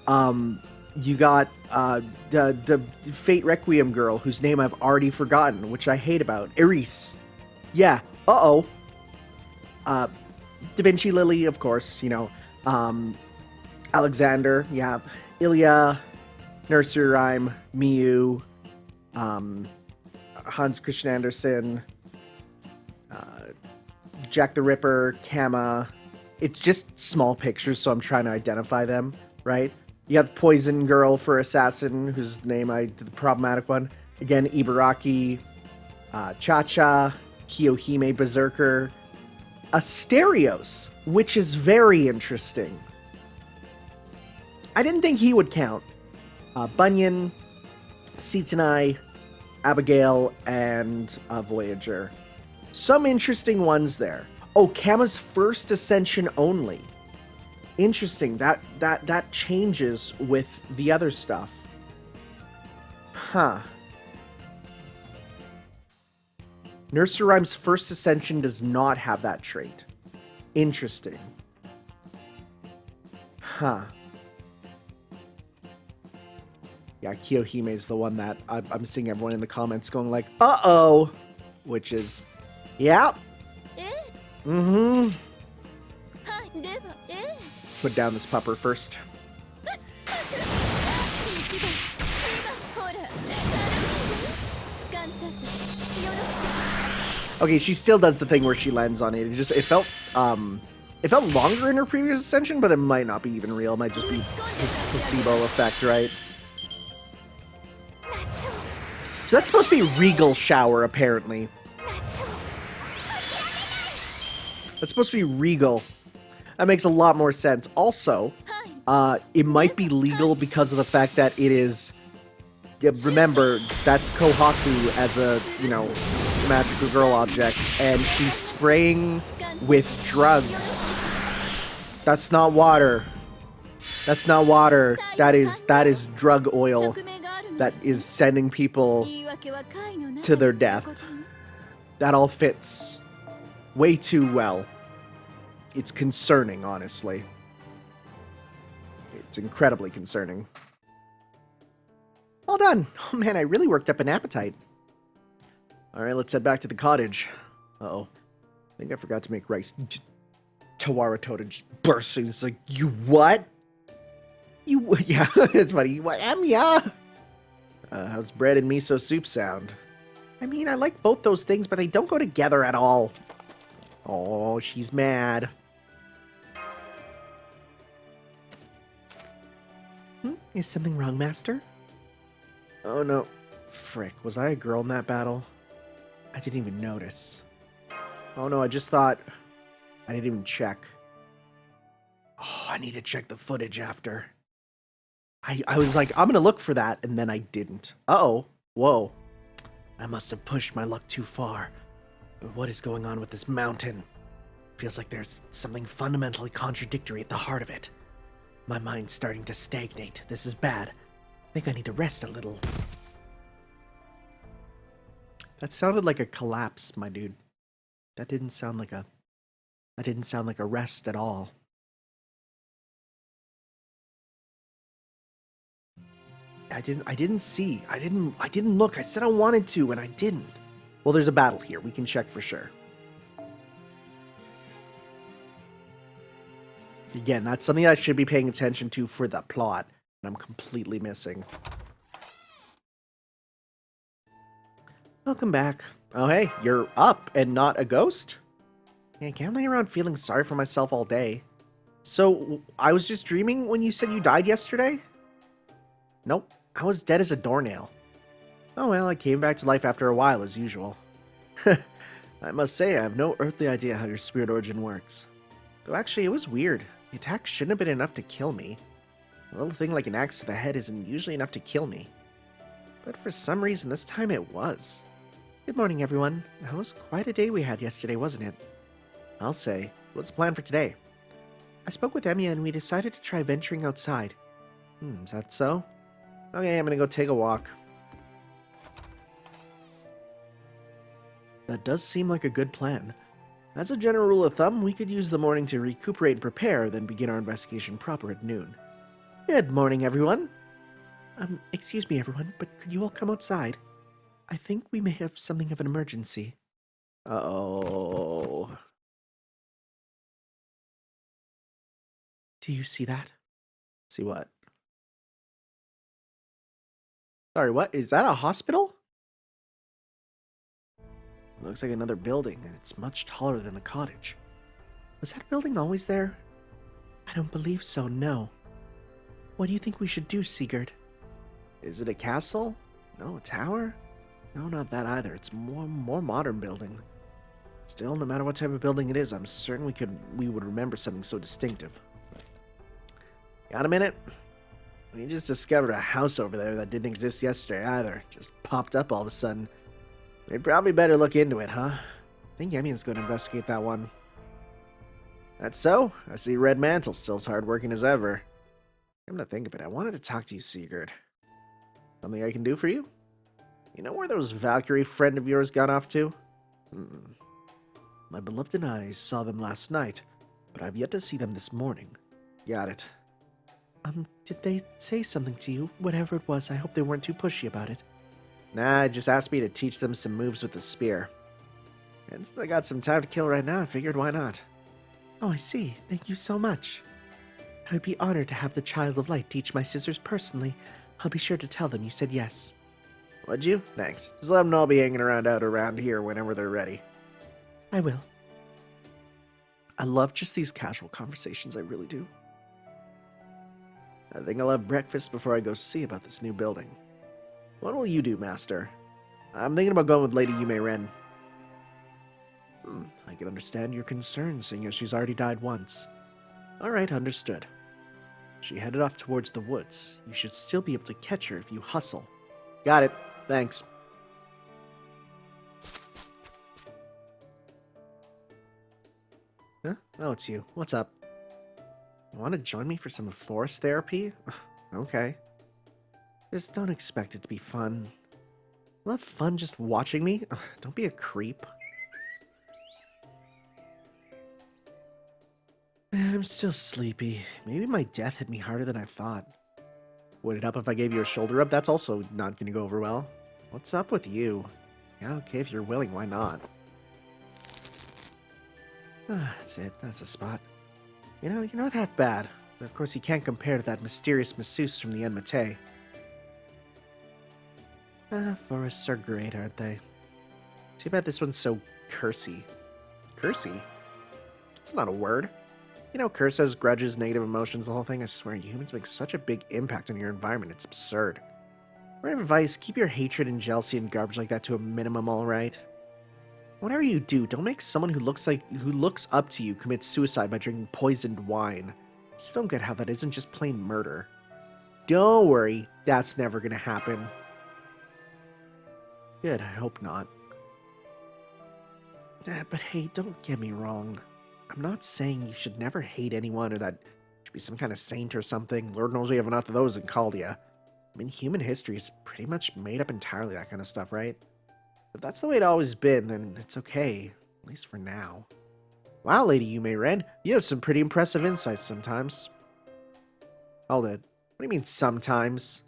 You got the Fate Requiem girl, whose name I've already forgotten, which I hate about. Iris. Yeah. Da Vinci Lily, of course, you know. Alexander, yeah. Ilya, Nursery Rhyme, Miyu, Hans Christian Andersen, Jack the Ripper, Kama. It's just small pictures, so I'm trying to identify them, right? You got Poison Girl for Assassin, whose name the problematic one. Again, Ibaraki, Cha-Cha, Kiyohime Berserker, Asterios, which is very interesting. I didn't think he would count. Bunyan, Seatonai, Abigail, and Voyager. Some interesting ones there. Oh, Kama's first ascension only. Interesting. That changes with the other stuff. Huh. Nursery Rhyme's first ascension does not have that trait. Interesting. Huh. Yeah, Kiyohime is the one that I'm seeing everyone in the comments going like, uh-oh, which is, yeah. Mm-hmm. put down this pupper first. Okay, she still does the thing where she lands on it. It felt longer in her previous ascension, but it might not be even real. It might just be this placebo effect, right? So that's supposed to be Regal Shower, apparently. That's supposed to be Regal. That makes a lot more sense. Also, it might be legal because of the fact that it is... Yeah, remember, that's Kohaku as a, you know, magical girl object, and she's spraying with drugs. That's not water. That's not water. That is drug oil that is sending people to their death. That all fits way too well. It's concerning, honestly. It's incredibly concerning. Well done. Oh man, I really worked up an appetite. Alright, let's head back to the cottage. Uh-oh. I think I forgot to make rice. Tawara Tota just bursts. It's like, you what? You, yeah, it's funny. You what? Amiya! How's bread and miso soup sound? I mean, I like both those things, but they don't go together at all. Oh, she's mad. Is something wrong, Master? Oh no. Frick, was I a girl in that battle? I didn't even notice. Oh no, I just thought... I didn't even check. Oh, I need to check the footage after. I was like, I'm gonna look for that, and then I didn't. Uh-oh. Whoa. I must have pushed my luck too far. But what is going on with this mountain? Feels like there's something fundamentally contradictory at the heart of it. My mind's starting to stagnate. This is bad. I think I need to rest a little. That sounded like a collapse, my dude. That didn't sound like a rest at all. I didn't look. I said I wanted to and I didn't. Well, there's a battle here. We can check for sure. Again, that's something I should be paying attention to for the plot, and I'm completely missing. Welcome back. Oh, hey, you're up and not a ghost? Yeah, I can't lay around feeling sorry for myself all day. So, I was just dreaming when you said you died yesterday? Nope, I was dead as a doornail. Oh well, I came back to life after a while, as usual. I must say, I have no earthly idea how your spirit origin works. Though actually, it was weird. The attack shouldn't have been enough to kill me. A little thing like an axe to the head isn't usually enough to kill me. But for some reason, this time it was. Good morning, everyone. That was quite a day we had yesterday, wasn't it? I'll say. What's the plan for today? I spoke with Emiya and we decided to try venturing outside. Is that so? Okay, I'm gonna go take a walk. That does seem like a good plan. As a general rule of thumb, we could use the morning to recuperate and prepare, then begin our investigation proper at noon. Good morning, everyone. Excuse me, everyone, but could you all come outside? I think we may have something of an emergency. Uh-oh. Do you see that? See what? Sorry, what? Is that a hospital? Looks like another building, and it's much taller than the cottage. Was that building always there? I don't believe so, no. What do you think we should do, Sigurd? Is it a castle? No, a tower? No, not that either. It's more modern building. Still, no matter what type of building it is, I'm certain we would remember something so distinctive. Got a minute? We just discovered a house over there that didn't exist yesterday either. Just popped up all of a sudden. We'd probably better look into it, huh? I think Emiya's going to investigate that one. That's so? I see Red Mantle still as hardworking as ever. Come to think of it, I wanted to talk to you, Sigurd. Something I can do for you? You know where those Valkyrie friend of yours got off to? My beloved eyes saw them last night, but I've yet to see them this morning. Got it. Did they say something to you? Whatever it was, I hope they weren't too pushy about it. Nah, just asked me to teach them some moves with the spear. And since I got some time to kill right now, I figured why not. Oh, I see. Thank you so much. I would be honored to have the Child of Light teach my sisters personally. I'll be sure to tell them you said yes. Would you? Thanks. Just let them know I'll be hanging around out around here whenever they're ready. I will. I love just these casual conversations, I really do. I think I'll have breakfast before I go see about this new building. What will you do, Master? I'm thinking about going with Lady Yume Ren. I can understand your concern, seeing as she's already died once. Alright, understood. She headed off towards the woods. You should still be able to catch her if you hustle. Got it. Thanks. Huh? Oh, it's you. What's up? You want to join me for some forest therapy? Okay. Just don't expect it to be fun. You'll have fun just watching me? Don't be a creep. Man, I'm still sleepy. Maybe my death hit me harder than I thought. Would it help if I gave you a shoulder rub? That's also not going to go over well. What's up with you? Yeah, okay, if you're willing, why not? That's it. That's the spot. You know, you're not half bad. But of course, you can't compare to that mysterious masseuse from the Enmate. Forests are great, aren't they? Too bad this one's so cursey. Cursey? It's not a word. You know, curse has grudges, negative emotions, the whole thing. I swear, humans make such a big impact on your environment. It's absurd. Word of advice, keep your hatred and jealousy and garbage like that to a minimum, alright? Whatever you do, don't make someone who looks up to you commit suicide by drinking poisoned wine. I still don't get how that isn't just plain murder. Don't worry, that's never gonna happen. Good, I hope not. But hey, don't get me wrong. I'm not saying you should never hate anyone or that you should be some kind of saint or something. Lord knows we have enough of those in Caldia. I mean, human history is pretty much made up entirely that kind of stuff, right? If that's the way it's always been, then it's okay. At least for now. Wow, Lady Yume Ren, you have some pretty impressive insights sometimes. Hold it. What do you mean sometimes?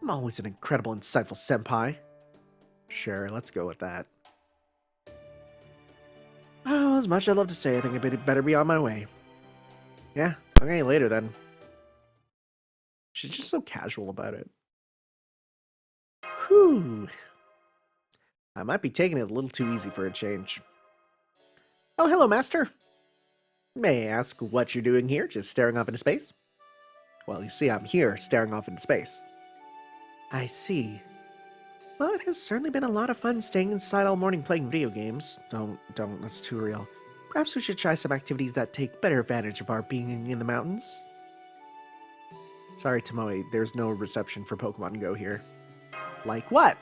I'm always an incredible, insightful senpai. Sure, let's go with that. Oh, as much as I'd love to say, I think I better be on my way. Yeah, okay, later then. She's just so casual about it. Whew. I might be taking it a little too easy for a change. Oh, hello, Master. May I ask what you're doing here, just staring off into space? Well, you see, I'm here, staring off into space. I see. Well, it has certainly been a lot of fun staying inside all morning playing video games. Don't, that's too real. Perhaps we should try some activities that take better advantage of our being in the mountains. Sorry, Tomoe, there's no reception for Pokemon Go here. Like what?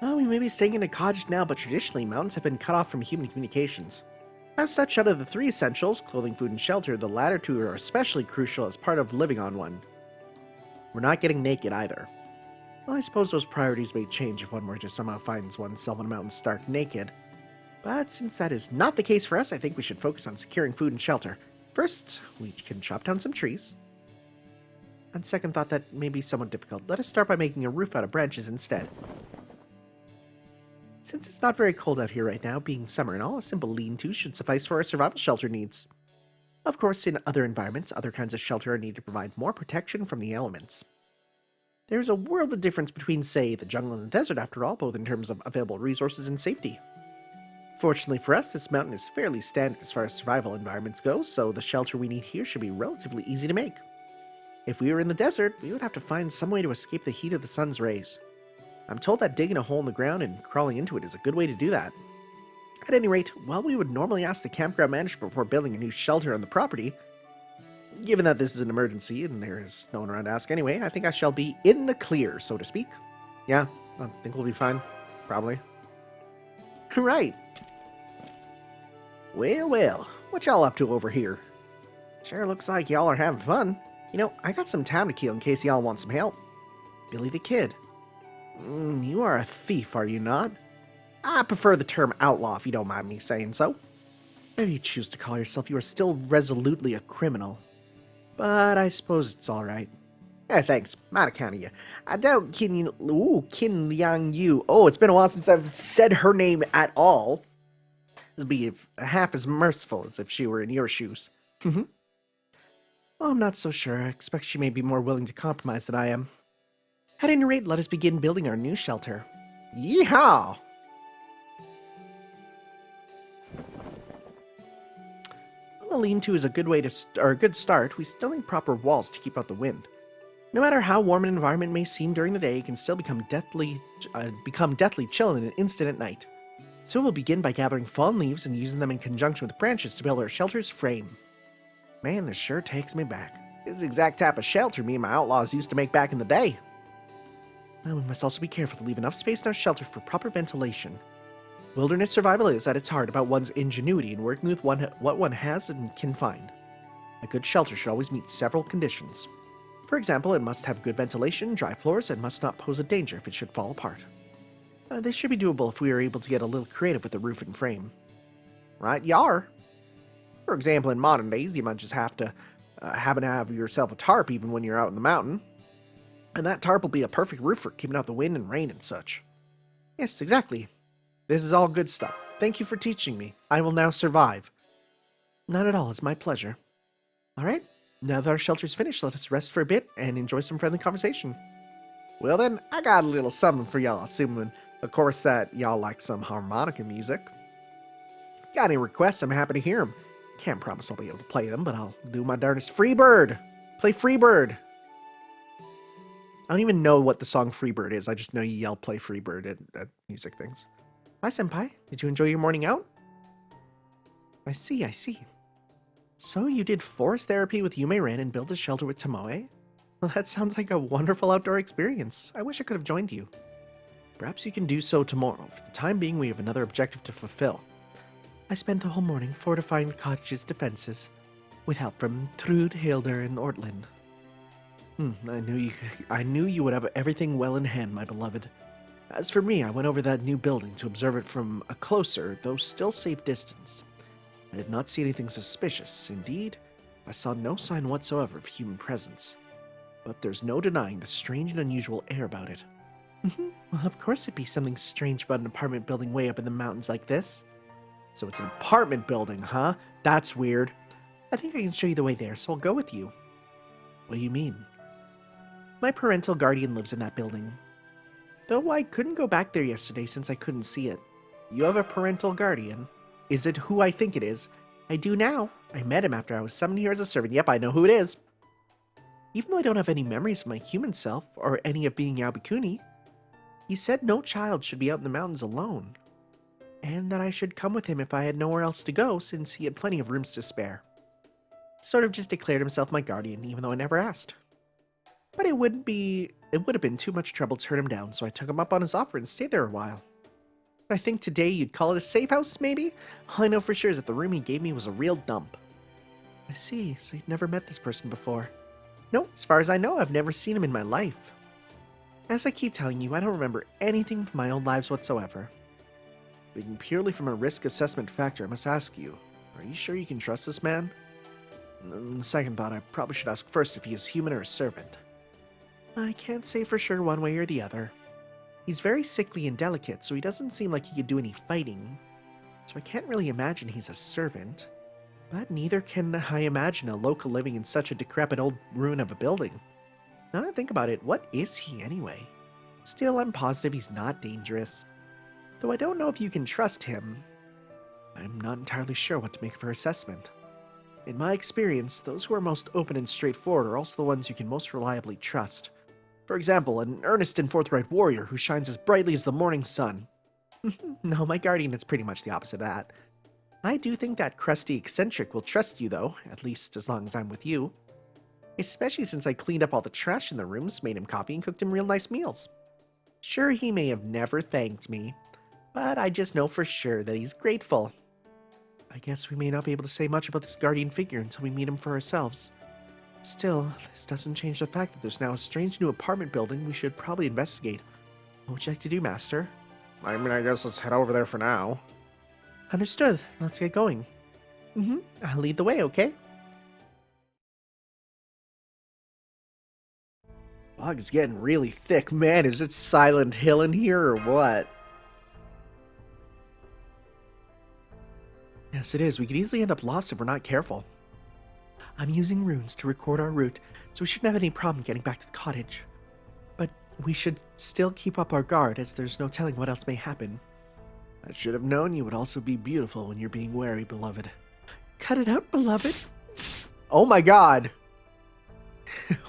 Well, we may be staying in a cottage now, but traditionally, mountains have been cut off from human communications. As such, out of the three essentials, clothing, food, and shelter, the latter two are especially crucial as part of living on one. We're not getting naked either. Well, I suppose those priorities may change if one were to somehow find oneself on a mountain stark naked. But since that is not the case for us, I think we should focus on securing food and shelter. First, we can chop down some trees. On second thought, that may be somewhat difficult. Let us start by making a roof out of branches instead. Since it's not very cold out here right now, being summer and all, a simple lean-to should suffice for our survival shelter needs. Of course, in other environments, other kinds of shelter are needed to provide more protection from the elements. There's a world of difference between, say, the jungle and the desert after all, both in terms of available resources and safety. Fortunately for us, this mountain is fairly standard as far as survival environments go, so the shelter we need here should be relatively easy to make. If we were in the desert, we would have to find some way to escape the heat of the sun's rays. I'm told that digging a hole in the ground and crawling into it is a good way to do that. At any rate, while we would normally ask the campground manager before building a new shelter on the property, given that this is an emergency and there is no one around to ask anyway, I think I shall be in the clear, so to speak. Yeah, I think we'll be fine. Probably. Right. Well, what y'all up to over here? Sure looks like y'all are having fun. You know, I got some time to kill in case y'all want some help. Billy the Kid. You are a thief, are you not? I prefer the term outlaw, if you don't mind me saying so. If you choose to call yourself, you are still resolutely a criminal. But I suppose it's alright. Yeah, thanks. Might account of you. I doubt Kin Liang Yu. Oh, it's been a while since I've said her name at all. be half as merciful as if she were in your shoes. Well, I'm not so sure. I expect she may be more willing to compromise than I am. At any rate, let us begin building our new shelter. Yeehaw! Well, a lean-to is a good way to a good start. We still need proper walls to keep out the wind. No matter how warm an environment may seem during the day, it can still become deathly chill in an instant at night. So we'll begin by gathering fallen leaves and using them in conjunction with branches to build our shelter's frame. Man, this sure takes me back. This is the exact type of shelter me and my outlaws used to make back in the day. Well, we must also be careful to leave enough space in our shelter for proper ventilation. Wilderness survival is, at its heart, about one's ingenuity in working with what one has and can find. A good shelter should always meet several conditions. For example, it must have good ventilation, dry floors, and must not pose a danger if it should fall apart. This should be doable if we are able to get a little creative with the roof and frame. Right, yar? For example, in modern days, you might just have to happen to have yourself a tarp even when you're out in the mountain. And that tarp will be a perfect roof for keeping out the wind and rain and such. Yes, exactly. This is all good stuff. Thank you for teaching me. I will now survive. Not at all, it's my pleasure. Alright, now that our shelter's finished, let us rest for a bit and enjoy some friendly conversation. Well then, I got a little something for y'all, assuming, of course, that y'all like some harmonica music. Got any requests? I'm happy to hear them. Can't promise I'll be able to play them, but I'll do my darndest. Freebird! Play Freebird! I don't even know what the song Freebird is. I just know you yell play Freebird at music things. Hi, Senpai. Did you enjoy your morning out? I see. So you did forest therapy with Yume Ren and built a shelter with Tomoe? Well, that sounds like a wonderful outdoor experience. I wish I could have joined you. Perhaps you can do so tomorrow. For the time being, we have another objective to fulfill. I spent the whole morning fortifying the cottage's defenses, with help from Trude, Hilder, and Ortland. I knew you would have everything well in hand, my beloved. As for me, I went over that new building to observe it from a closer, though still safe distance. I did not see anything suspicious. Indeed, I saw no sign whatsoever of human presence. But there's no denying the strange and unusual air about it. Well, of course it'd be something strange about an apartment building way up in the mountains like this. So it's an apartment building, huh? That's weird. I think I can show you the way there, so I'll go with you. What do you mean? My parental guardian lives in that building. Though I couldn't go back there yesterday since I couldn't see it. You have a parental guardian? Is it who I think it is? I do now. I met him after I was summoned here as a servant. Yep, I know who it is. Even though I don't have any memories of my human self, or any of being Albikuni, he said no child should be out in the mountains alone, and that I should come with him if I had nowhere else to go, since he had plenty of rooms to spare. Sort of just declared himself my guardian, even though I never asked. But it would have been too much trouble to turn him down, so I took him up on his offer and stayed there a while. I think today you'd call it a safe house, maybe? All I know for sure is that the room he gave me was a real dump. I see, so you'd never met this person before. No, as far as I know, I've never seen him in my life. As I keep telling you, I don't remember anything from my old lives whatsoever. Speaking purely from a risk assessment factor, I must ask you, are you sure you can trust this man? On second thought, I probably should ask first if he is human or a servant. I can't say for sure one way or the other. He's very sickly and delicate, so he doesn't seem like he could do any fighting. So I can't really imagine he's a servant. But neither can I imagine a local living in such a decrepit old ruin of a building. Now that I think about it, what is he anyway? Still, I'm positive he's not dangerous. Though I don't know if you can trust him. I'm not entirely sure what to make of her assessment. In my experience, those who are most open and straightforward are also the ones you can most reliably trust. For example, an earnest and forthright warrior who shines as brightly as the morning sun. No, my guardian is pretty much the opposite of that. I do think that crusty eccentric will trust you, though, at least as long as I'm with you. Especially since I cleaned up all the trash in the rooms, made him coffee, and cooked him real nice meals. Sure, he may have never thanked me, but I just know for sure that he's grateful. I guess we may not be able to say much about this guardian figure until we meet him for ourselves. Still, this doesn't change the fact that there's now a strange new apartment building we should probably investigate. What would you like to do, Master? I mean, I guess let's head over there for now. Understood. Let's get going. I'll lead the way, okay? Fog is getting really thick. Man, is it Silent Hill in here or what? Yes, it is. We could easily end up lost if we're not careful. I'm using runes to record our route, so we shouldn't have any problem getting back to the cottage. But we should still keep up our guard, as there's no telling what else may happen. I should have known you would also be beautiful when you're being wary, beloved. Cut it out, beloved. Oh my god.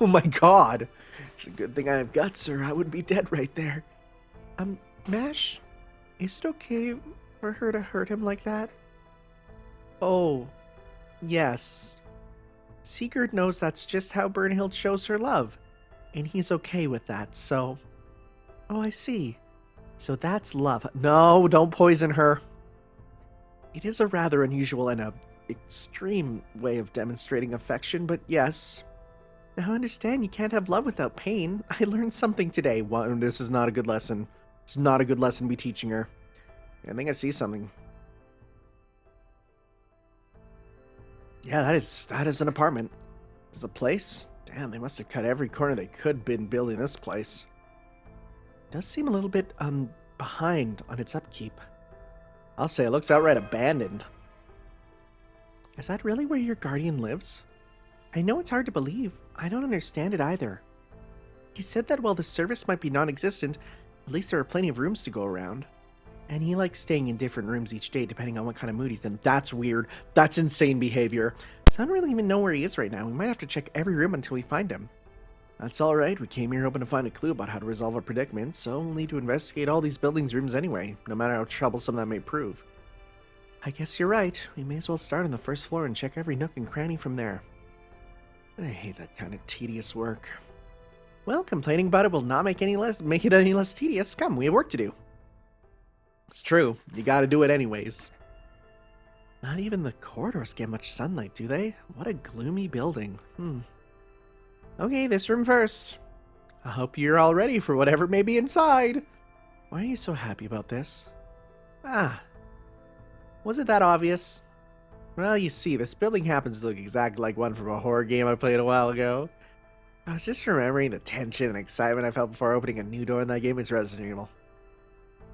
Oh my god. It's a good thing I have guts, or I would be dead right there. Mash, is it okay for her to hurt him like that? Oh, yes. Sigurd knows that's just how Brunhild shows her love, and he's okay with that, so... Oh, I see. So that's love. No, don't poison her. It is a rather unusual and a extreme way of demonstrating affection, but yes. Now I understand you can't have love without pain. I learned something today. Well, this is not a good lesson. It's not a good lesson to be teaching her. I think I see something. Yeah, that is an apartment. This is a place? Damn, they must have cut every corner they could been building this place. Does seem a little bit behind on its upkeep. I'll say it looks outright abandoned. Is that really where your guardian lives? I know it's hard to believe. I don't understand it either. He said that while the service might be non-existent, at least there are plenty of rooms to go around. And he likes staying in different rooms each day depending on what kind of mood he's in. That's weird. That's insane behavior. So I don't really even know where he is right now. We might have to check every room until we find him. That's alright. We came here hoping to find a clue about how to resolve our predicament, so we'll need to investigate all these buildings' rooms anyway, no matter how troublesome that may prove. I guess you're right. We may as well start on the first floor and check every nook and cranny from there. I hate that kind of tedious work. Well, complaining about it will not make it any less tedious. Come, we have work to do. It's true. You gotta do it anyways. Not even the corridors get much sunlight, do they? What a gloomy building. Okay, this room first. I hope you're all ready for whatever may be inside. Why are you so happy about this? Was it that obvious? Well, you see, this building happens to look exactly like one from a horror game I played a while ago. I was just remembering the tension and excitement I felt before opening a new door in that game. It's Resident Evil.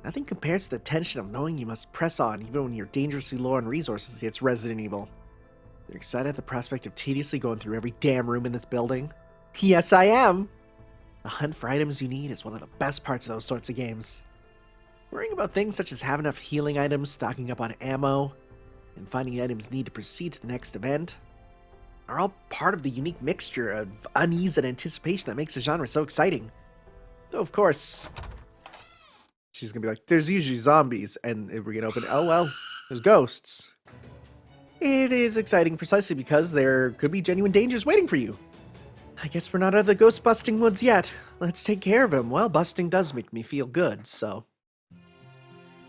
Nothing compares to the tension of knowing you must press on even when you're dangerously low on resources. It's Resident Evil. You're excited at the prospect of tediously going through every damn room in this building? Yes, I am! The hunt for items you need is one of the best parts of those sorts of games. Worrying about things such as having enough healing items, stocking up on ammo, and finding items need to proceed to the next event are all part of the unique mixture of unease and anticipation that makes the genre so exciting. Though, of course, she's gonna be like, there's usually zombies, and we're gonna open it. Oh, well, there's ghosts. It is exciting precisely because there could be genuine dangers waiting for you. I guess we're not out of the ghost busting woods yet. Let's take care of him. Well, busting does make me feel good, so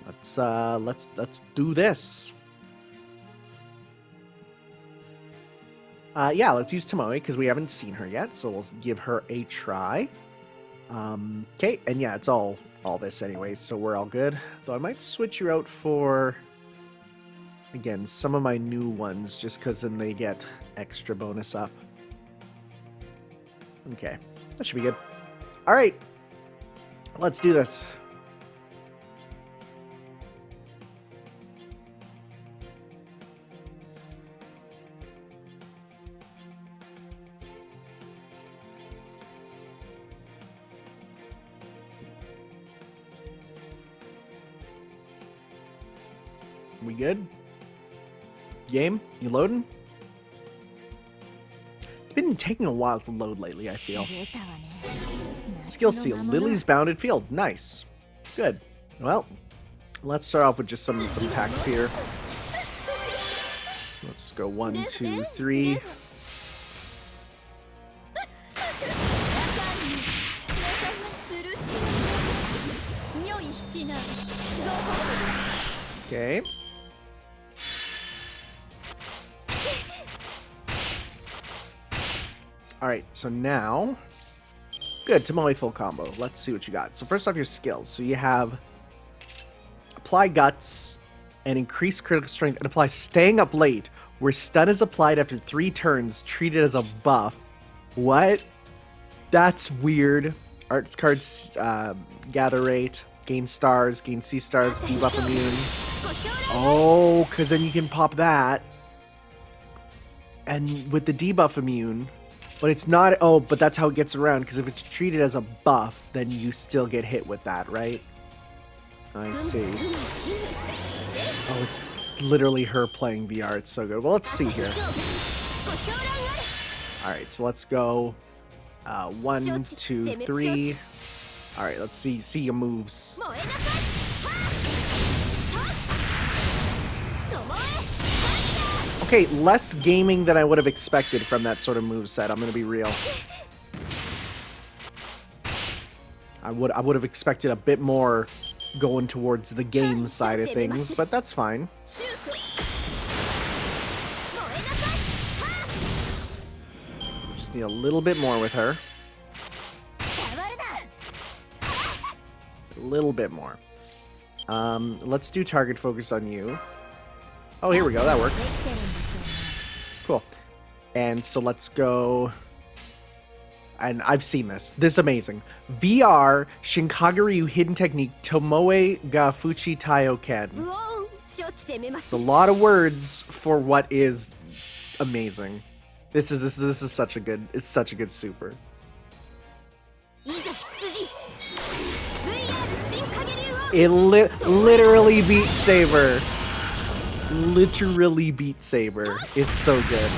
let's do this. Yeah, let's use Tomoe because we haven't seen her yet, so we'll give her a try. Okay, and yeah, it's all this anyway, so we're all good. Though I might switch you out for, again, some of my new ones, just because then they get extra bonus up. Okay, that should be good. All right, let's do this. We good? Game? You loading? It's been taking a while to load lately, I feel. Skill seal. Lily's Bounded Field. Nice. Good. Well, let's start off with just some attacks here. Let's go 1, 2, 3. Okay. Alright, so now... Good, Tomoe full combo. Let's see what you got. So first off, your skills. So you have... Apply Guts, and increase critical strength, and apply Staying Up Late, where stun is applied after 3 turns, treated as a buff. What? That's weird. Arts cards, gather rate, gain stars, gain C stars, debuff immune. Oh, because then you can pop that. And with the debuff immune, but it's not, oh, but that's how it gets around, because if it's treated as a buff, then you still get hit with that, right? I see. Oh, it's literally her playing VR. It's so good. Well, let's see here. Alright, so let's go 1, 2, 3. Alright, let's see your moves. Okay, less gaming than I would have expected from that sort of moveset. I'm gonna be real. I would have expected a bit more going towards the game side of things, but that's fine. Just need a little bit more with her. A little bit more. Let's do target focus on you. Oh, here we go. That works. Cool. And so let's go. And I've seen this. This is amazing. VR Shinkaguryu Hidden Technique Tomoe ga Fuchi Taioken. It's a lot of words for what is amazing. This is such a good. It's such a good super. It literally Beat Saber. Literally Beat Saber. It's so good.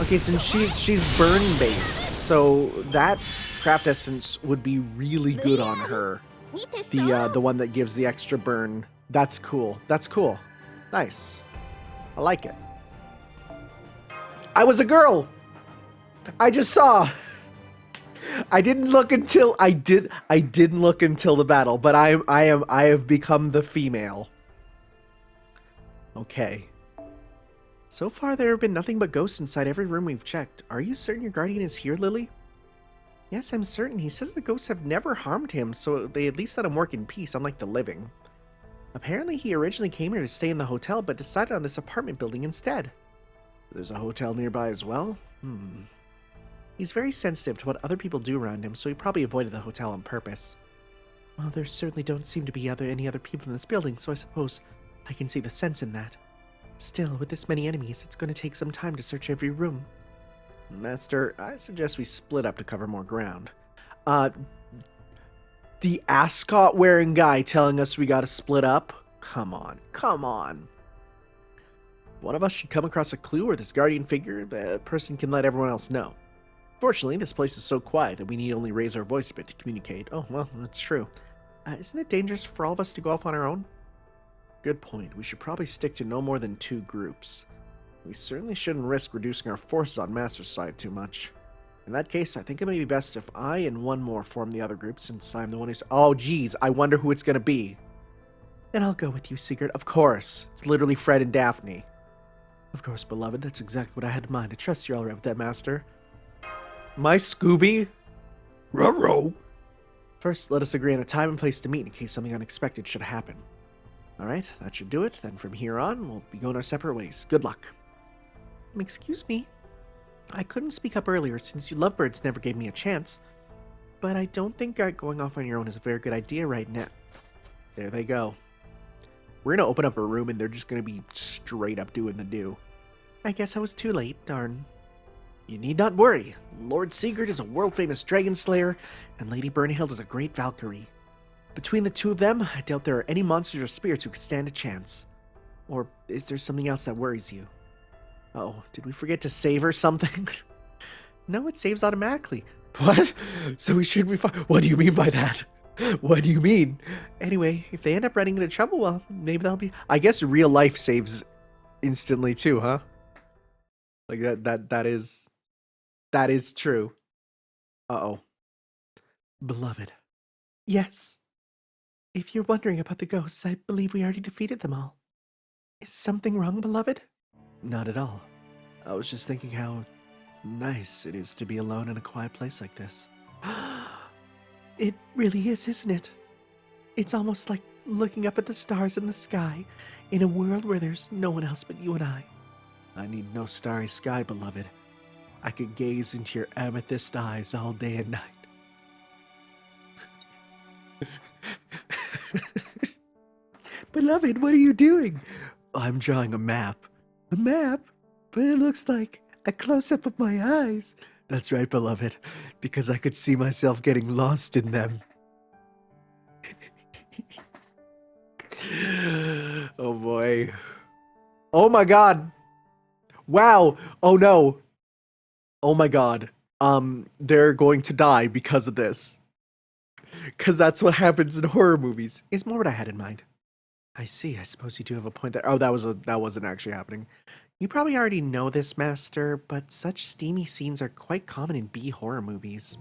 Okay, so she's burn based, so that craft essence would be really good on her. The one that gives the extra burn. That's cool. That's cool. Nice. I like it. I was a girl. I just saw. I didn't look until I didn't look until the battle, but I have become the female. Okay. So far there have been nothing but ghosts inside every room we've checked. Are you certain your guardian is here, Lily? Yes, I'm certain. He says the ghosts have never harmed him, so they at least let him work in peace, unlike the living. Apparently he originally came here to stay in the hotel, but decided on this apartment building instead. There's a hotel nearby as well? He's very sensitive to what other people do around him, so he probably avoided the hotel on purpose. Well, there certainly don't seem to be any other people in this building, so I suppose I can see the sense in that. Still, with this many enemies, it's going to take some time to search every room. Master, I suggest we split up to cover more ground. The ascot-wearing guy telling us we gotta split up? Come on, come on. One of us should come across a clue or this guardian figure. The person can let everyone else know. Fortunately, this place is so quiet that we need only raise our voice a bit to communicate. Oh, well, that's true. Isn't it dangerous for all of us to go off on our own? Good point. We should probably stick to no more than 2 groups. We certainly shouldn't risk reducing our forces on Master's side too much. In that case, I think it may be best if I and one more form the other group, since I'm the one who's... Oh, geez, I wonder who it's gonna be. Then I'll go with you, Sigurd. Of course. It's literally Fred and Daphne. Of course, beloved. That's exactly what I had in mind. I trust you're all right with that, Master. My Scooby? Ruh-roh. First, let us agree on a time and place to meet in case something unexpected should happen. Alright, that should do it. Then from here on, we'll be going our separate ways. Good luck. Excuse me. I couldn't speak up earlier since you lovebirds never gave me a chance. But I don't think going off on your own is a very good idea right now. There they go. We're gonna open up a room and they're just gonna be straight up doing the do. I guess I was too late, darn. You need not worry. Lord Sigurd is a world-famous dragon slayer, and Lady Bernhild is a great Valkyrie. Between the two of them, I doubt there are any monsters or spirits who could stand a chance. Or is there something else that worries you? Oh, did we forget to save or something? No, it saves automatically. What? So we shouldn't be fine? What do you mean by that? What do you mean? Anyway, if they end up running into trouble, well, maybe that'll be... I guess real life saves instantly too, huh? Like that is true. Uh-oh. Beloved. Yes. If you're wondering about the ghosts, I believe we already defeated them all. Is something wrong, beloved? Not at all. I was just thinking how nice it is to be alone in a quiet place like this. It really is, isn't it? It's almost like looking up at the stars in the sky in a world where there's no one else but you and I. I need no starry sky, beloved. I could gaze into your amethyst eyes all day and night. Beloved, what are you doing? I'm drawing a map. A map? But it looks like a close-up of my eyes. That's right, beloved, because I could see myself getting lost in them. Oh boy. Oh my god. Wow. Oh no. Oh my god. They're going to die because of this. Because that's what happens in horror movies. Is more what I had in mind. I see. I suppose you do have a point there. Oh, that wasn't actually happening. You probably already know this, Master, but such steamy scenes are quite common in B horror movies.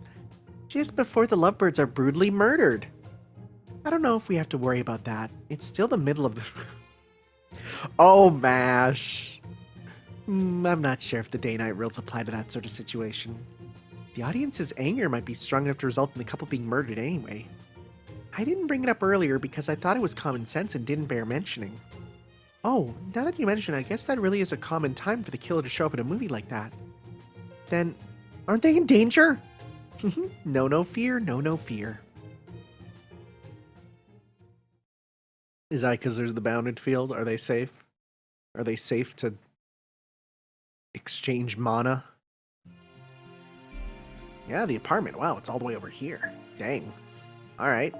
Just before the lovebirds are brutally murdered. I don't know if we have to worry about that. It's still the middle of the... Oh, MASH. I'm not sure if the day-night rules apply to that sort of situation. The audience's anger might be strong enough to result in the couple being murdered anyway. I didn't bring it up earlier because I thought it was common sense and didn't bear mentioning. Oh, now that you mention it, I guess that really is a common time for the killer to show up in a movie like that. Then, aren't they in danger? No fear, no fear. Is that because there's the bounded field? Are they safe? Are they safe to exchange mana? Yeah, the apartment. Wow, it's all the way over here. Dang. Alright.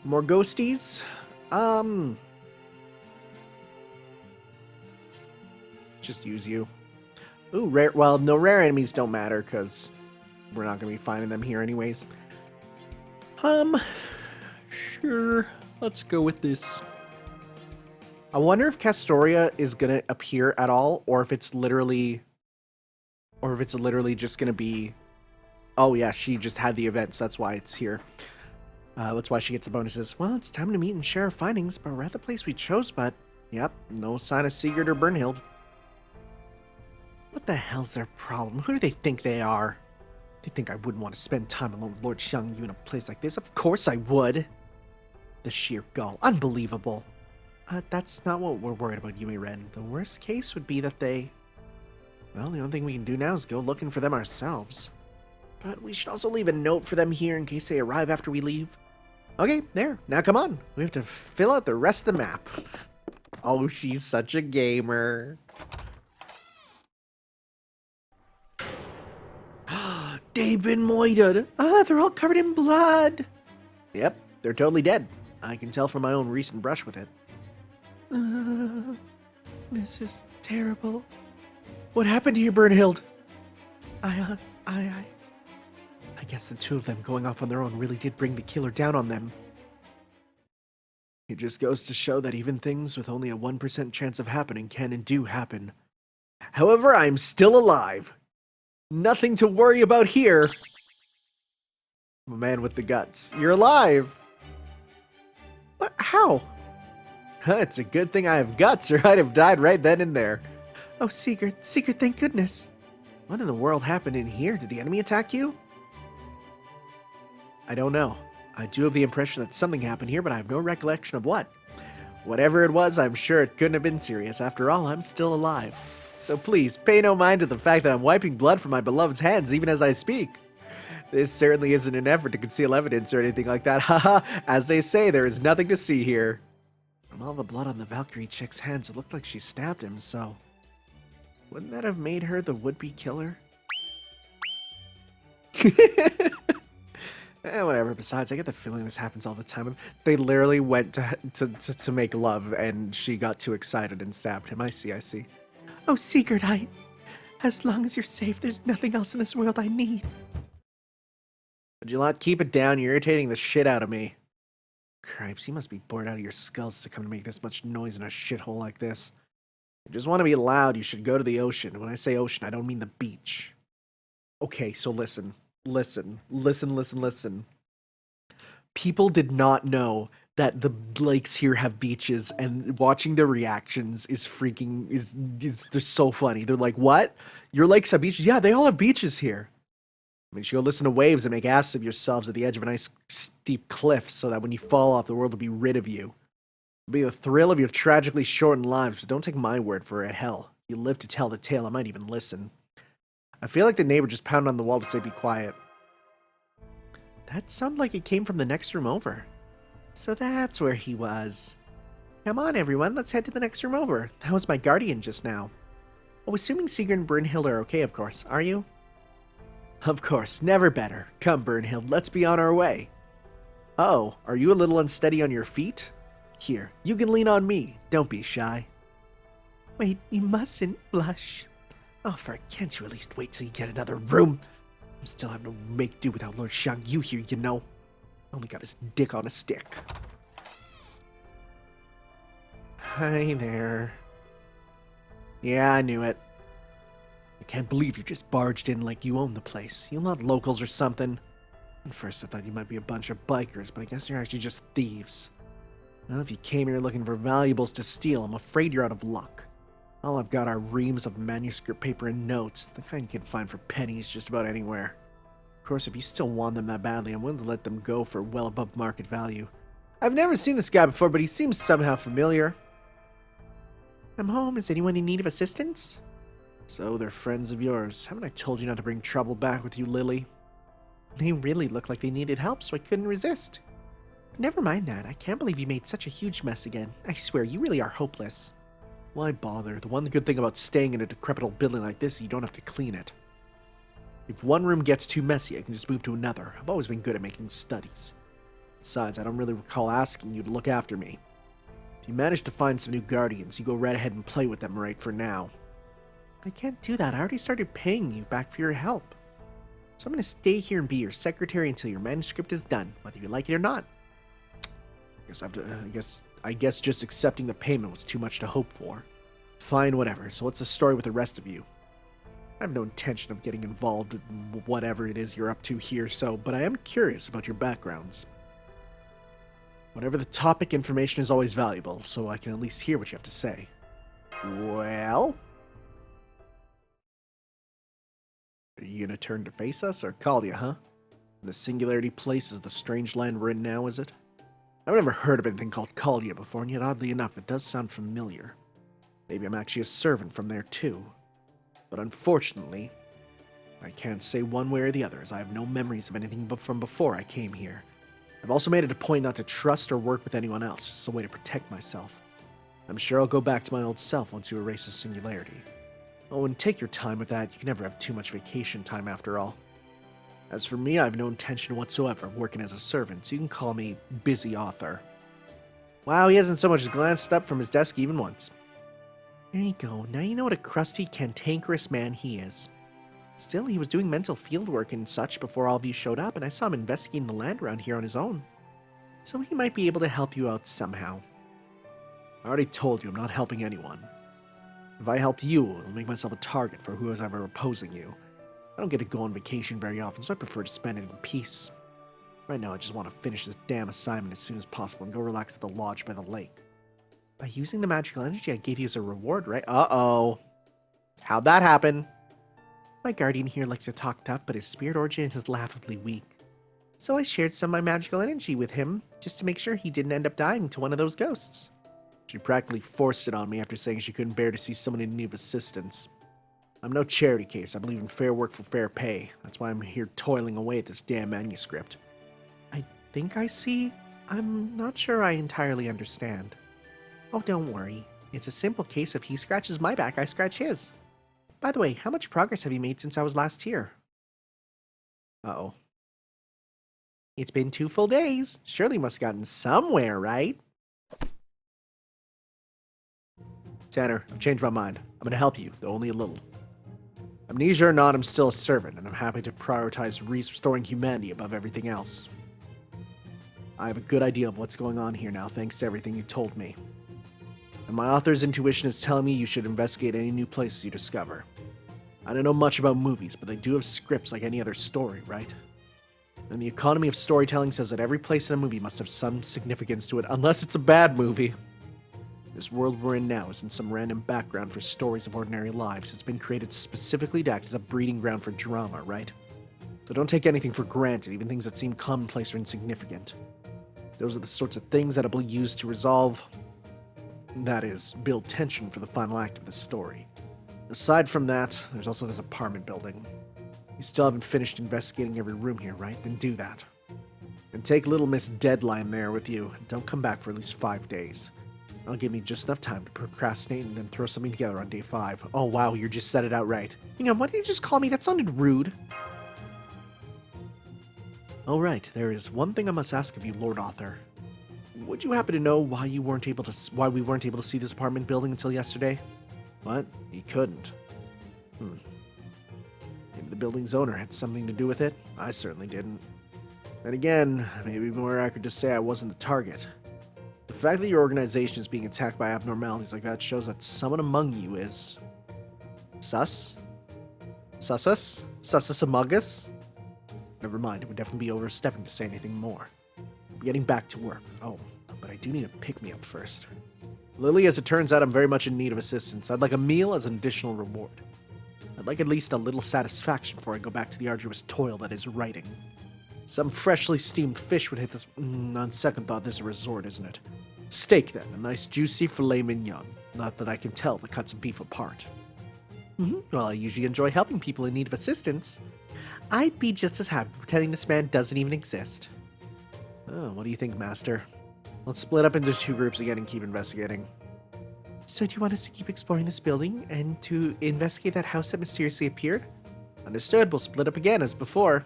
More ghosties? Just use you. Ooh, rare. Well, no, rare enemies don't matter because we're not going to be finding them here anyways. Sure. Let's go with this. I wonder if Castoria is going to appear at all, or if it's literally just going to be... Oh, yeah, she just had the events. That's why it's here. That's why she gets the bonuses. Well, it's time to meet and share our findings, but we're at the place we chose, but... Yep, no sign of Sigurd or Brynhild. What the hell's their problem? Who do they think they are? They think I wouldn't want to spend time alone with Lord Xiangyu in a place like this? Of course I would! The sheer gall. Unbelievable. That's not what we're worried about, Yumi Ren. The worst case would be that they... Well, the only thing we can do now is go looking for them ourselves. But we should also leave a note for them here in case they arrive after we leave. Okay, there. Now come on. We have to fill out the rest of the map. Oh, she's such a gamer. They've been murdered. They're all covered in blood. Yep, they're totally dead. I can tell from my own recent brush with it. This is terrible. What happened to you, Brynhild? I guess the two of them going off on their own really did bring the killer down on them. It just goes to show that even things with only a 1% chance of happening can and do happen. However, I'm still alive. Nothing to worry about here. I'm a man with the guts. You're alive. What? How? It's a good thing I have guts, or I'd have died right then and there. Oh, Sigurd, thank goodness. What in the world happened in here? Did the enemy attack you? I don't know. I do have the impression that something happened here, but I have no recollection of what. Whatever it was, I'm sure it couldn't have been serious. After all, I'm still alive. So please, pay no mind to the fact that I'm wiping blood from my beloved's hands even as I speak. This certainly isn't an effort to conceal evidence or anything like that. Haha, as they say, there is nothing to see here. From all the blood on the Valkyrie chick's hands, it looked like she stabbed him, so... Wouldn't that have made her the would-be killer? Whatever. Besides, I get the feeling this happens all the time. They literally went to make love, and she got too excited and stabbed him. I see. Oh, Sigurd, as long as you're safe, there's nothing else in this world I need. Would you not keep it down? You're irritating the shit out of me. Cripes, you must be bored out of your skulls to come to make this much noise in a shithole like this. If you just want to be loud, you should go to the ocean. When I say ocean, I don't mean the beach. Okay, so listen. People did not know that the lakes here have beaches, and watching their reactions is they're so funny. They're like, what? Your lakes have beaches? Yeah, they all have beaches here. I mean, you should go listen to waves and make asses of yourselves at the edge of a nice steep cliff so that when you fall off, the world will be rid of you. It'll be the thrill of your tragically shortened lives, so don't take my word for it. Hell, you live to tell the tale, I might even listen. I feel like the neighbor just pounded on the wall to say be quiet. That sounded like it came from the next room over. So that's where he was. Come on, everyone, let's head to the next room over. That was my guardian just now. Oh, assuming Sigurd and Brynhild are okay, of course. Are you? Of course, never better. Come, Brynhild, let's be on our way. Oh, are you a little unsteady on your feet? Here, you can lean on me. Don't be shy. Wait, you mustn't blush. Oh, can't you at least wait till you get another room? I'm still having to make do without Lord Shang Yu here, you know. Only got his dick on a stick. Hi there. Yeah, I knew it. I can't believe you just barged in like you own the place. You're not locals or something. At first I thought you might be a bunch of bikers, but I guess you're actually just thieves. Well, if you came here looking for valuables to steal, I'm afraid you're out of luck. All I've got are reams of manuscript paper and notes, the kind you can find for pennies just about anywhere. Of course, if you still want them that badly, I'm willing to let them go for well above market value. I've never seen this guy before, but he seems somehow familiar. I'm home. Is anyone in need of assistance? So they're friends of yours. Haven't I told you not to bring trouble back with you, Lily? They really looked like they needed help, so I couldn't resist. Never mind that. I can't believe you made such a huge mess again. I swear, you really are hopeless. Why bother? The one good thing about staying in a decrepit old building like this is you don't have to clean it. If one room gets too messy, I can just move to another. I've always been good at making studies. Besides, I don't really recall asking you to look after me. If you manage to find some new guardians, you go right ahead and play with them right for now. I can't do that. I already started paying you back for your help. So I'm going to stay here and be your secretary until your manuscript is done, whether you like it or not. I guess just accepting the payment was too much to hope for. Fine, whatever. So what's the story with the rest of you? I have no intention of getting involved in whatever it is you're up to here, but I am curious about your backgrounds. Whatever the topic, information is always valuable, so I can at least hear what you have to say. Well? Are you gonna turn to face us, or call you, huh? The Singularity Place is the strange land we're in now, is it? I've never heard of anything called Kalia before, and yet oddly enough, it does sound familiar. Maybe I'm actually a servant from there too. But unfortunately, I can't say one way or the other, as I have no memories of anything from before I came here. I've also made it a point not to trust or work with anyone else, just a way to protect myself. I'm sure I'll go back to my old self once you erase the singularity. Oh, and take your time with that. You can never have too much vacation time after all. As for me, I have no intention whatsoever of working as a servant, so you can call me Busy Author. Wow, he hasn't so much as glanced up from his desk even once. There you go. Now you know what a crusty, cantankerous man he is. Still, he was doing mental field work and such before all of you showed up, and I saw him investigating the land around here on his own. So he might be able to help you out somehow. I already told you I'm not helping anyone. If I helped you, it'll make myself a target for who is ever opposing you. I don't get to go on vacation very often, so I prefer to spend it in peace. Right now, I just want to finish this damn assignment as soon as possible and go relax at the lodge by the lake. By using the magical energy I gave you as a reward, right? Uh-oh. How'd that happen? My guardian here likes to talk tough, but his spirit origin is laughably weak. So I shared some of my magical energy with him, just to make sure he didn't end up dying to one of those ghosts. She practically forced it on me after saying she couldn't bear to see someone in need of assistance. I'm no charity case. I believe in fair work for fair pay. That's why I'm here toiling away at this damn manuscript. I think I see. I'm not sure I entirely understand. Oh, don't worry. It's a simple case of he scratches my back, I scratch his. By the way, how much progress have you made since I was last here? Uh-oh. It's been 2 full days. Surely must have gotten somewhere, right? Tanner, I've changed my mind. I'm going to help you, though only a little. Amnesia or not, I'm still a servant, and I'm happy to prioritize restoring humanity above everything else. I have a good idea of what's going on here now, thanks to everything you told me. And my author's intuition is telling me you should investigate any new places you discover. I don't know much about movies, but they do have scripts like any other story, right? And the economy of storytelling says that every place in a movie must have some significance to it, unless it's a bad movie. This world we're in now isn't some random background for stories of ordinary lives. It's been created specifically to act as a breeding ground for drama, right? So don't take anything for granted, even things that seem commonplace or insignificant. Those are the sorts of things that'll be used to resolve, that is, build tension for the final act of the story. Aside from that, there's also this apartment building. You still haven't finished investigating every room here, right? Then do that. And take little Miss Deadline there with you. Don't come back for at least 5 days. That'll give me just enough time to procrastinate and then throw something together on day 5. Oh wow, you just said it outright. Hang on, what did you just call me? That sounded rude. Alright, there is one thing I must ask of you, Lord Author. Would you happen to know why we weren't able to see this apartment building until yesterday? What? You couldn't. Maybe the building's owner had something to do with it? I certainly didn't. And again, maybe more accurate to say I wasn't the target. The fact that your organization is being attacked by abnormalities like that shows that someone among you is... sus? Sussus? Sussus among us? Never mind, it would definitely be overstepping to say anything more. I'm getting back to work. Oh, but I do need a pick-me-up first. Lily, as it turns out, I'm very much in need of assistance. I'd like a meal as an additional reward. I'd like at least a little satisfaction before I go back to the arduous toil that is writing. Some freshly steamed fish would hit this... on second thought, this is a resort, isn't it? Steak, then. A nice juicy filet mignon. Not that I can tell the cuts of beef apart. Well, I usually enjoy helping people in need of assistance. I'd be just as happy pretending this man doesn't even exist. Oh, what do you think, Master? Let's split up into 2 groups again and keep investigating. So do you want us to keep exploring this building and to investigate that house that mysteriously appeared? Understood, we'll split up again as before.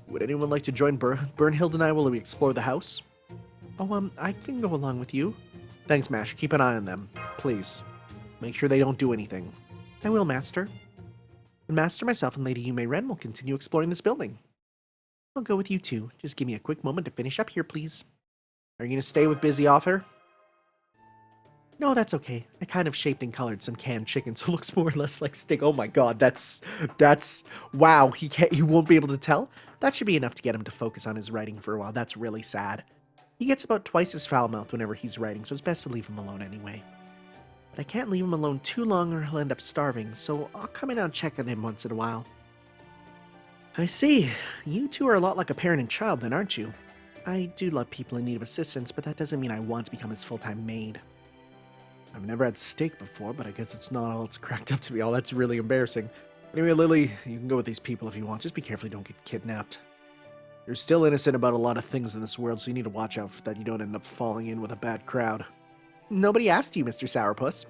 Would anyone like to join Bernhild and I while we explore the house? Oh, I can go along with you. Thanks, Mash. Keep an eye on them. Please. Make sure they don't do anything. I will, Master. And Master, myself, and Lady Yume Ren will continue exploring this building. I'll go with you too. Just give me a quick moment to finish up here, please. Are you going to stay with Busy Author? No, that's okay. I kind of shaped and colored some canned chicken, so it looks more or less like steak. Oh my god, that's... Wow, he won't be able to tell? That should be enough to get him to focus on his writing for a while. That's really sad. He gets about twice as foul-mouthed whenever he's writing, so it's best to leave him alone anyway. But I can't leave him alone too long or he'll end up starving, so I'll come in and check on him once in a while. I see. You two are a lot like a parent and child then, aren't you? I do love people in need of assistance, but that doesn't mean I want to become his full-time maid. I've never had steak before, but I guess it's not all it's cracked up to be. Oh, that's really embarrassing. Anyway, Lily, you can go with these people if you want. Just be careful you don't get kidnapped. You're still innocent about a lot of things in this world, so you need to watch out that you don't end up falling in with a bad crowd. Nobody asked you, Mr. Sourpuss.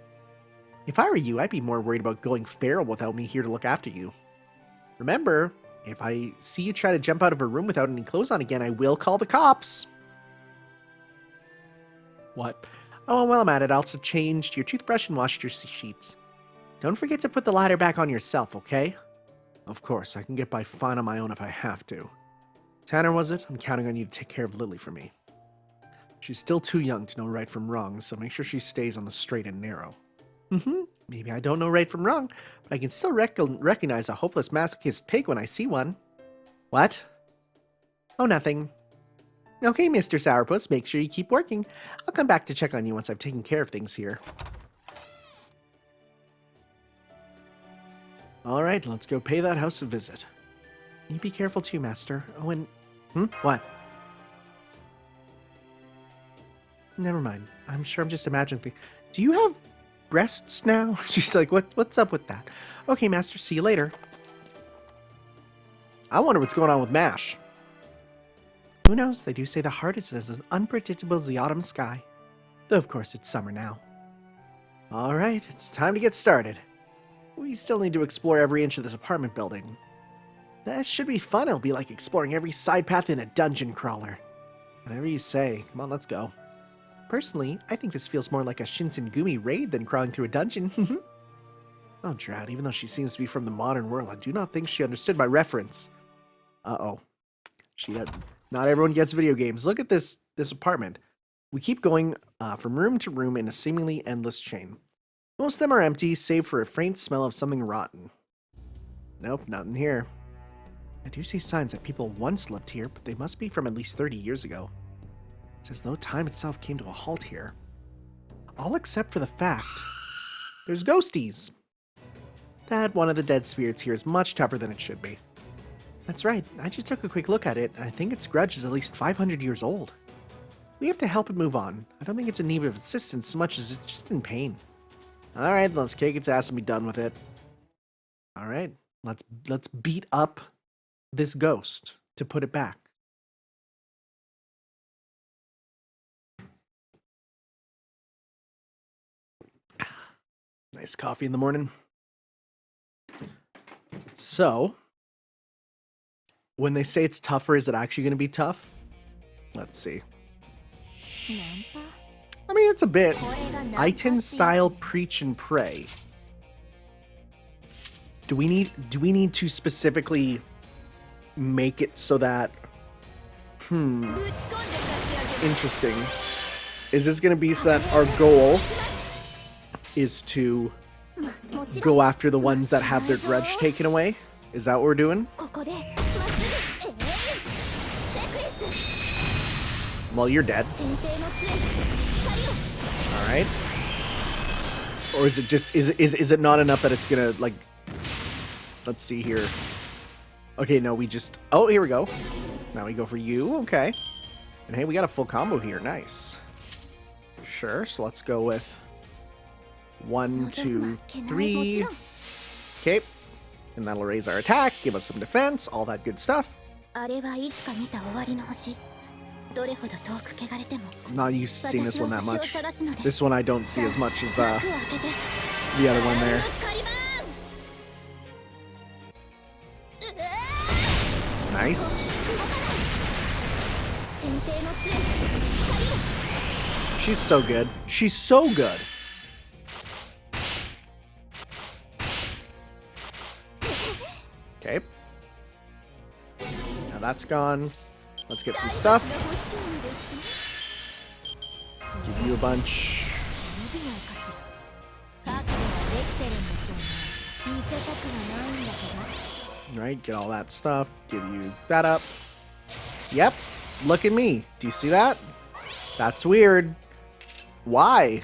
If I were you, I'd be more worried about going feral without me here to look after you. Remember, if I see you try to jump out of a room without any clothes on again, I will call the cops. What? Oh, and while I'm at it, I also changed your toothbrush and washed your sheets. Don't forget to put the ladder back on yourself, okay? Of course, I can get by fine on my own if I have to. Tanner, was it? I'm counting on you to take care of Lily for me. She's still too young to know right from wrong, so make sure she stays on the straight and narrow. Maybe I don't know right from wrong, but I can still recognize a hopeless masochist pig when I see one. What? Oh, nothing. Okay, Mr. Sourpuss, make sure you keep working. I'll come back to check on you once I've taken care of things here. Alright, let's go pay that house a visit. You be careful too, Master. Oh, and... What? Never mind. I'm sure I'm just imagining things. Do you have breasts now? She's like, what's up with that? Okay, Master, see you later. I wonder what's going on with MASH. Who knows? They do say the heart is as unpredictable as the autumn sky. Though, of course, it's summer now. Alright, it's time to get started. We still need to explore every inch of this apartment building. That should be fun. It'll be like exploring every side path in a dungeon crawler. Whatever you say. Come on, let's go. Personally, I think this feels more like a Shinsengumi raid than crawling through a dungeon. Oh, drat, even though she seems to be from the modern world, I do not think she understood my reference. Uh-oh. Not everyone gets video games. Look at this apartment. We keep going from room to room in a seemingly endless chain. Most of them are empty, save for a faint smell of something rotten. Nope, nothing here. I do see signs that people once lived here, but they must be from at least 30 years ago. It's as though time itself came to a halt here. All except for the fact there's ghosties. That one of the dead spirits here is much tougher than it should be. That's right, I just took a quick look at it, and I think its grudge is at least 500 years old. We have to help it move on. I don't think it's in need of assistance so much as it's just in pain. Alright, let's kick its ass and be done with it. Alright, let's beat up this ghost to put it back. Nice coffee in the morning. So, when they say it's tougher, is it actually going to be tough? Let's see. I mean, it's a bit. Iten style preach and pray. Do we need to specifically make it so that interesting. Is this going to be so that our goal is to go after the ones that have their grudge taken away? Is that what we're doing? Well, you're dead. Alright. Or is it just, is it not enough that it's gonna, like, let's see here. Okay, no, we just, oh, here we go. Now we go for you, okay. And hey, we got a full combo here, nice. Sure, so let's go with 1, 2, 3. Okay. And that'll raise our attack, give us some defense, all that good stuff. I'm not used to seeing this one that much. This one I don't see as much as the other one there. Nice. She's so good. She's so good. Okay. Now that's gone. Let's get some stuff. Give you a bunch. Right, get all that stuff. Give you that up. Yep. Look at me. Do you see that? That's weird. Why?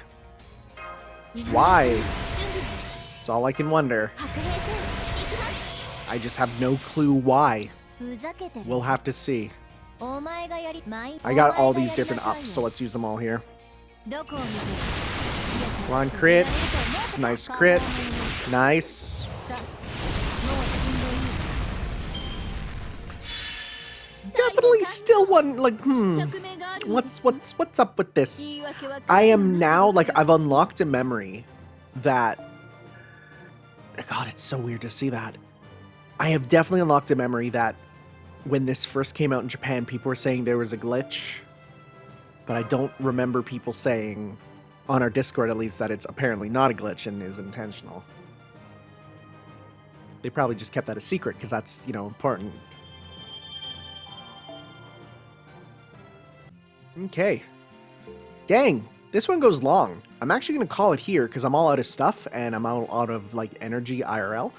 Why? It's all I can wonder. I just have no clue why. We'll have to see. I got all these different ups, so let's use them all here. Come on, crit. Nice crit. Nice. Definitely still one, like, what's up with this? I am now, like, I've unlocked a memory that, God, it's so weird to see that. I have definitely unlocked a memory that when this first came out in Japan, people were saying there was a glitch, but I don't remember people saying, on our Discord at least, that it's apparently not a glitch and is intentional. They probably just kept that a secret because that's, you know, important. Okay. Dang, this one goes long. I'm actually going to call it here because I'm all out of stuff and I'm out of, like, energy IRL.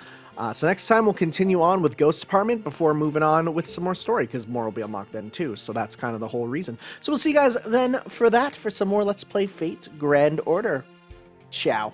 So next time we'll continue on with Ghost Department before moving on with some more story, because more will be unlocked then too. So that's kind of the whole reason. So we'll see you guys then for that, for some more Let's Play Fate Grand Order. Ciao.